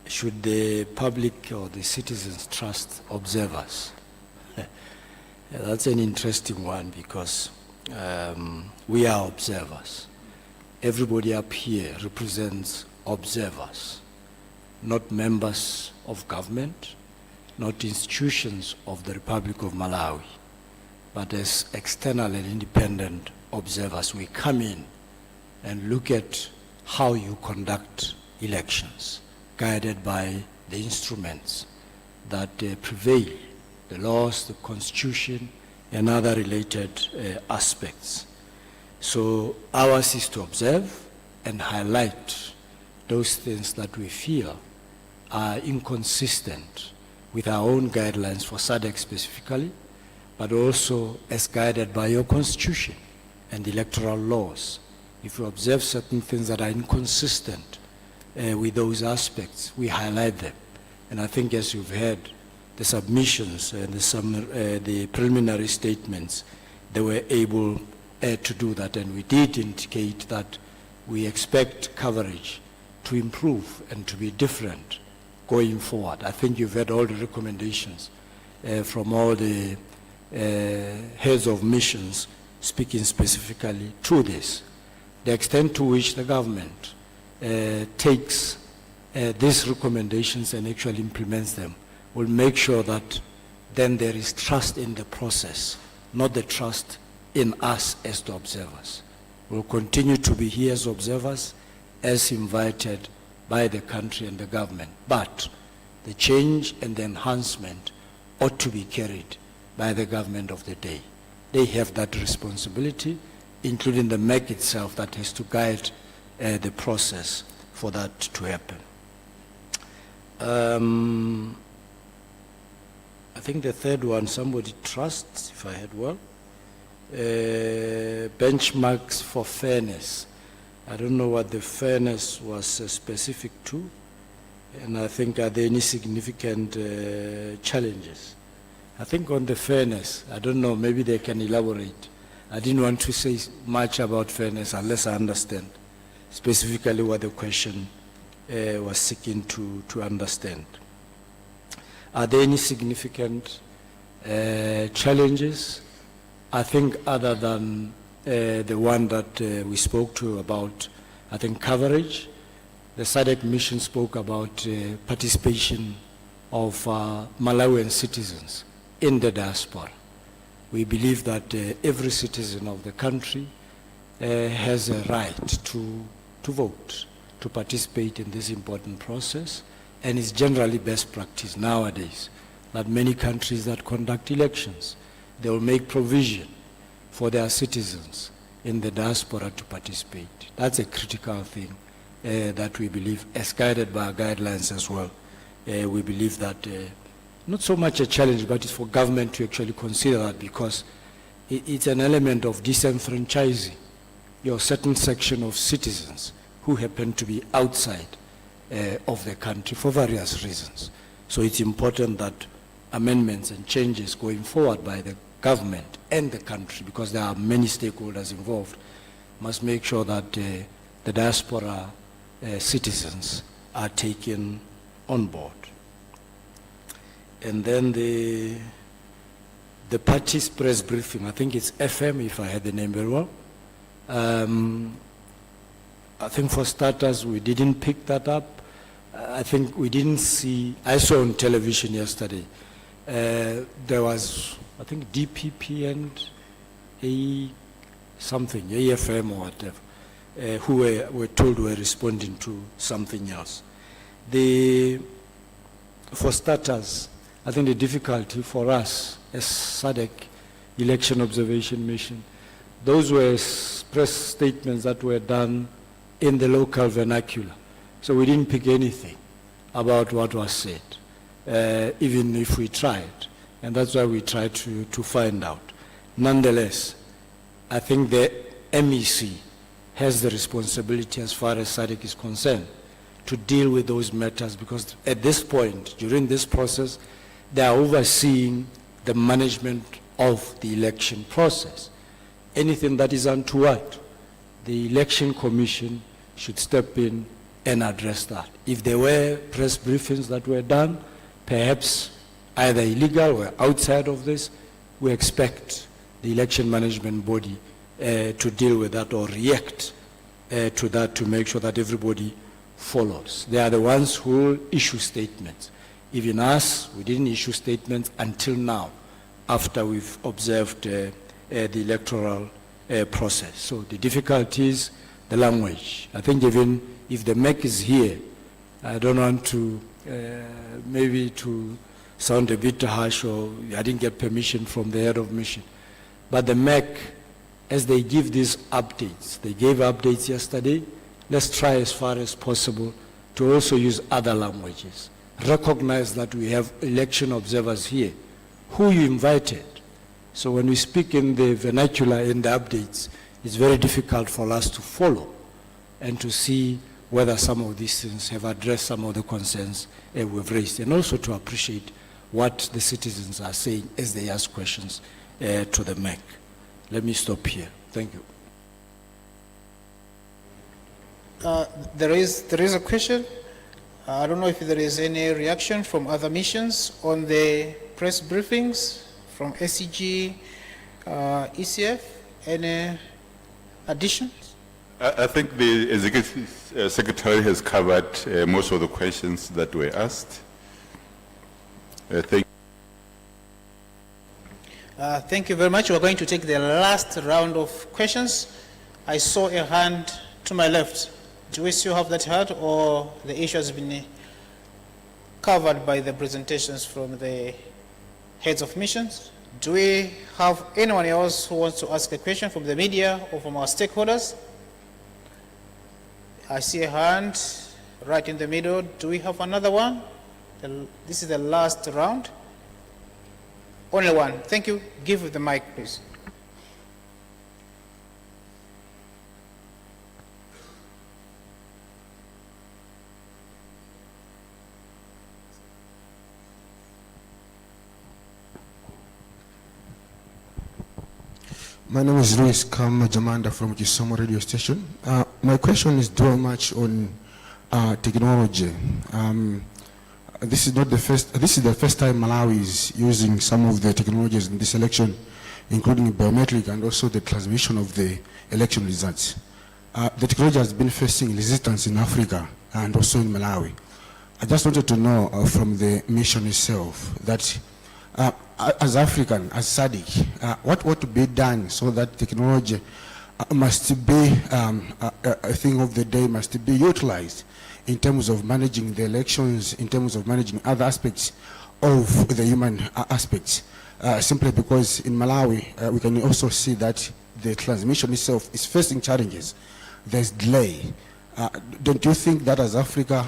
[SPEAKER 12] should the public or the citizens trust observers? That's an interesting one, because we are observers. Everybody up here represents observers, not members of government, not institutions of the Republic of Malawi, but as external and independent observers. We come in and look at how you conduct elections, guided by the instruments that prevail, the laws, the constitution, and other related aspects. So ours is to observe and highlight those things that we feel are inconsistent with our own guidelines for SADC specifically, but also as guided by your constitution and electoral laws. If you observe certain things that are inconsistent with those aspects, we highlight them. And I think, as you've heard, the submissions and the preliminary statements, they were able to do that. And we did indicate that we expect coverage to improve and to be different going forward. I think you've heard all the recommendations from all the heads of missions speaking specifically to this. The extent to which the government takes these recommendations and actually implements them will make sure that then there is trust in the process, not the trust in us as the observers. We'll continue to be here as observers, as invited by the country and the government, but the change and the enhancement ought to be carried by the government of the day. They have that responsibility, including the MEC itself, that has to guide the process for that to happen. I think the third one, somebody trusts, if I heard well, benchmarks for fairness. I don't know what the fairness was specific to, and I think are there any significant challenges? I think on the fairness, I don't know, maybe they can elaborate. I didn't want to say much about fairness unless I understand specifically what the question was seeking to understand. Are there any significant challenges? I think other than the one that we spoke to about, I think, coverage. The SADC mission spoke about participation of Malawian citizens in the diaspora. We believe that every citizen of the country has a right to vote, to participate in this important process, and it's generally best practice nowadays that many countries that conduct elections, they will make provision for their citizens in the diaspora to participate. That's a critical thing that we believe, as guided by our guidelines as well, we believe that not so much a challenge, but it's for government to actually consider that, because it's an element of disenfranchising your certain section of citizens who happen to be outside of the country for various reasons. So it's important that amendments and changes going forward by the government and the country, because there are many stakeholders involved, must make sure that the diaspora citizens are taken on board. And then the party's press briefing, I think it's FM, if I had the name very well. I think for starters, we didn't pick that up. I think we didn't see, I saw on television yesterday, there was, I think, DPP and AFM or whatever, who were told were responding to something else. For starters, I think the difficulty for us as SADC Election Observation Mission, those were press statements that were done in the local vernacular. So we didn't pick anything about what was said, even if we tried. And that's why we tried to find out. Nonetheless, I think the MEC has the responsibility as far as SADC is concerned to deal with those matters, because at this point, during this process, they are overseeing the management of the election process. Anything that is untoward, the Election Commission should step in and address that. If there were press briefings that were done, perhaps either illegal or outside of this, we expect the election management body to deal with that or react to that, to make sure that everybody follows. They are the ones who issue statements. Even us, we didn't issue statements until now, after we've observed the electoral process. So the difficulty is the language. I think even if the MEC is here, I don't want to maybe to sound a bit harsh, or I didn't get permission from the head of mission. But the MEC, as they give these updates, they gave updates yesterday, let's try as far as possible to also use other languages. Recognize that we have election observers here who you invited. So when we speak in the vernacular in the updates, it's very difficult for us to follow and to see whether some of these things have addressed some of the concerns we've raised, and also to appreciate what the citizens are saying as they ask questions to the MEC. Let me stop here. Thank you.
[SPEAKER 2] There is a question. I don't know if there is any reaction from other missions on the press briefings from SCG, ECF. Any additions?
[SPEAKER 7] I think the Executive Secretary has covered most of the questions that were asked.
[SPEAKER 2] Thank you very much. We're going to take the last round of questions. I saw a hand to my left. Do we still have that hand, or the issue has been covered by the presentations from the heads of missions? Do we have anyone else who wants to ask a question from the media or from our stakeholders? I see a hand right in the middle. Do we have another one? This is the last round. Only one. Thank you. Give the mic, please.
[SPEAKER 13] My name is Luis Kama Jamanda from Kisomo radio station. My question is very much on technology. This is the first time Malawi is using some of the technologies in this election, including biometric and also the transmission of the election results. The technology has been facing resistance in Africa and also in Malawi. I just wanted to know from the mission itself that as African, as SADC, what ought to be done so that technology must be a thing of the day, must be utilized in terms of managing the elections, in terms of managing other aspects of the human aspects. Simply because in Malawi, we can also see that the transmission itself is facing challenges. There's delay. Don't you think that as Africa,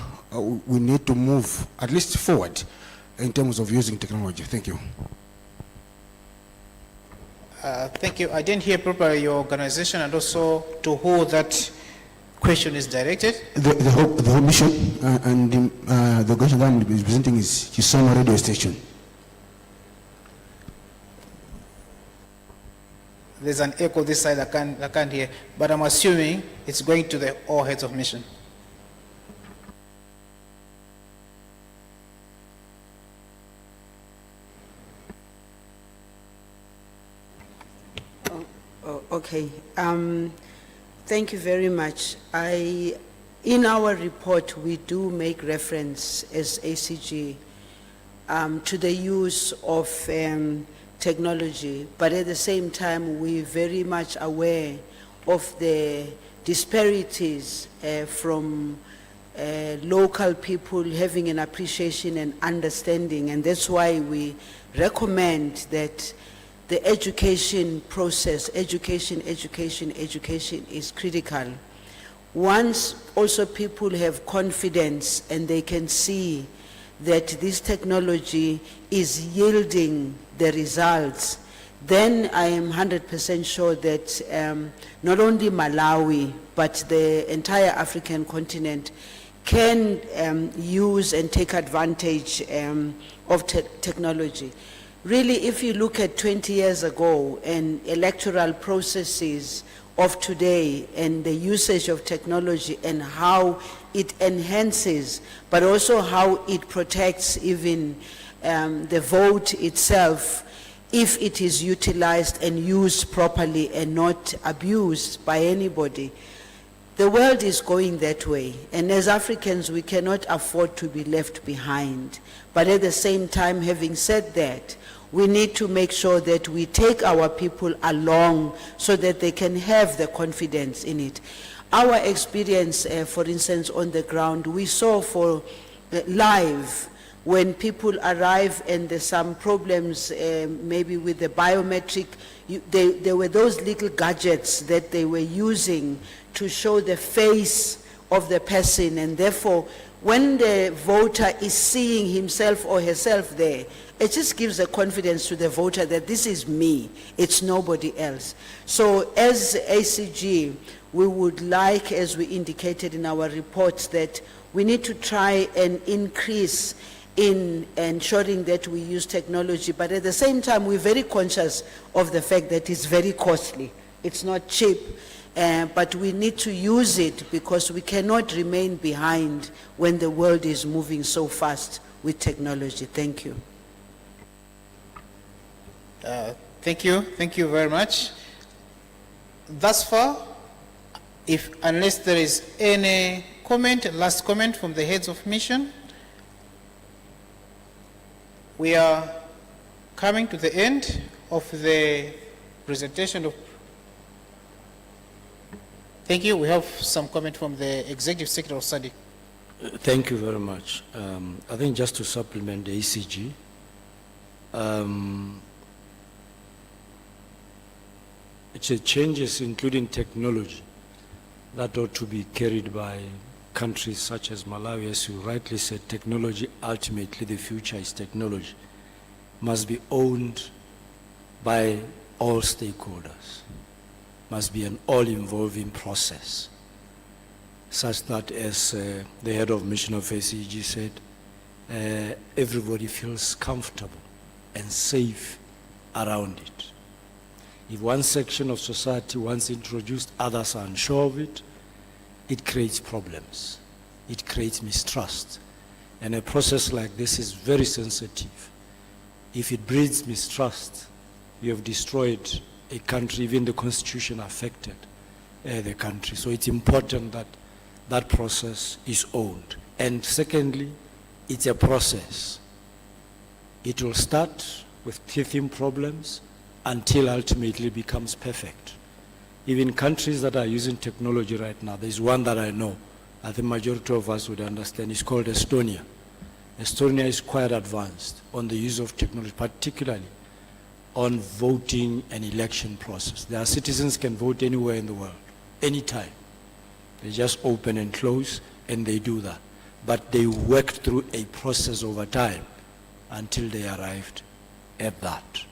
[SPEAKER 13] we need to move at least forward in terms of using technology? Thank you.
[SPEAKER 2] Thank you. I didn't hear properly your organization and also to who that question is directed.
[SPEAKER 13] The whole mission and the organization that I'm representing is Kisoma radio station.
[SPEAKER 2] There's an echo this side, I can't hear, but I'm assuming it's going to the all heads of mission.
[SPEAKER 6] Okay. Thank you very much. In our report, we do make reference as ACG to the use of technology, but at the same time, we're very much aware of the disparities from local people having an appreciation and understanding, and that's why we recommend that the education process, education is critical. Once also people have confidence and they can see that this technology is yielding the results, then I am 100% sure that not only Malawi, but the entire African continent can use and take advantage of technology. Really, if you look at 20 years ago and electoral processes of today and the usage of technology and how it enhances, but also how it protects even the vote itself, if it is utilized and used properly and not abused by anybody. The world is going that way, and as Africans, we cannot afford to be left behind. But at the same time, having said that, we need to make sure that we take our people along so that they can have the confidence in it. Our experience, for instance, on the ground, we saw for live, when people arrive and there's some problems maybe with the biometric, there were those little gadgets that they were using to show the face of the person, and therefore when the voter is seeing himself or herself there, it just gives a confidence to the voter that this is me, it's nobody else. So as ACG, we would like, as we indicated in our reports, that we need to try and increase in ensuring that we use technology, but at the same time, we're very conscious of the fact that it's very costly. It's not cheap, but we need to use it because we cannot remain behind when the world is moving so fast with technology. Thank you.
[SPEAKER 2] Thank you very much. Thus far, unless there is any comment, last comment from the heads of mission, we are coming to the end of the presentation of. Thank you. We have some comment from the Executive Secretary of SADC.
[SPEAKER 12] Thank you very much. I think just to supplement the ECG, it's a changes including technology that ought to be carried by countries such as Malawi. As you rightly said, technology, ultimately the future is technology, must be owned by all stakeholders, must be an all-involving process, such that, as the head of mission of ACG said, everybody feels comfortable and safe around it. If one section of society wants introduced, others are unsure of it, it creates problems. It creates mistrust. And a process like this is very sensitive. If it breeds mistrust, you have destroyed a country, even the constitution affected the country. So it's important that that process is owned. And secondly, it's a process. It will start with teething problems until ultimately becomes perfect. Even countries that are using technology right now, there's one that I know, I think majority of us would understand, it's called Estonia. Estonia is quite advanced on the use of technology, particularly on voting and election process. Their citizens can vote anywhere in the world, anytime. They just open and close, and they do that. But they worked through a process over time until they arrived at that.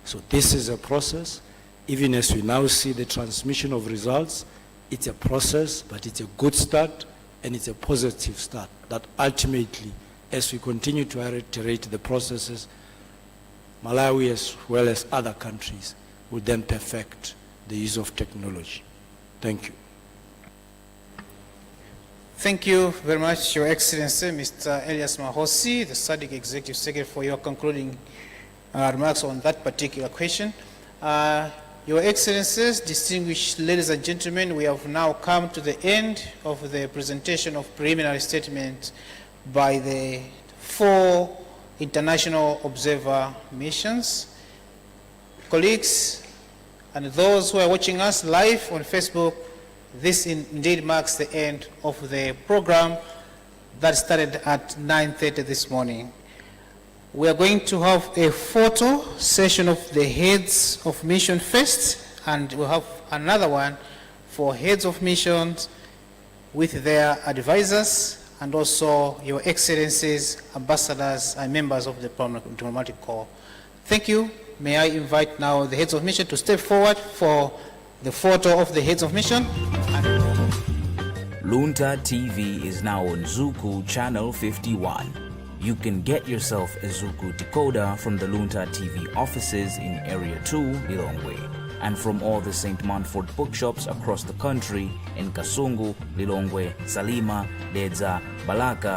[SPEAKER 12] So this is a process. Even as we now see the transmission of results, it's a process, but it's a good start, and it's a positive start that ultimately, as we continue to iterate the processes, Malawi as well as other countries will then perfect the use of technology. Thank you.
[SPEAKER 2] Thank you very much, Your Excellency, Mr. Elias Mahosi, the SADC Executive Secretary, for your concluding remarks on that particular question. Your Excellencies, distinguished ladies and gentlemen, we have now come to the end of the presentation of preliminary statements by the 4 international observer missions. Colleagues, and those who are watching us live on Facebook, this indeed marks the end of the program that started at 9:30 this morning. We are going to have a photo session of the heads of mission first, and we'll have another one for heads of missions with their advisors, and also Your Excellencies, ambassadors, and members of the diplomatic corps. Thank you. May I invite now the heads of mission to step forward for the photo of the heads of mission.
[SPEAKER 14] Luntha TV is now on Zuku Channel 51. You can get yourself a Zuku decoder from the Luntha TV offices in Area 2, Lilongwe, and from all the St. Manford bookshops across the country in Kasungu, Lilongwe, Salima, Dedza, Balaka,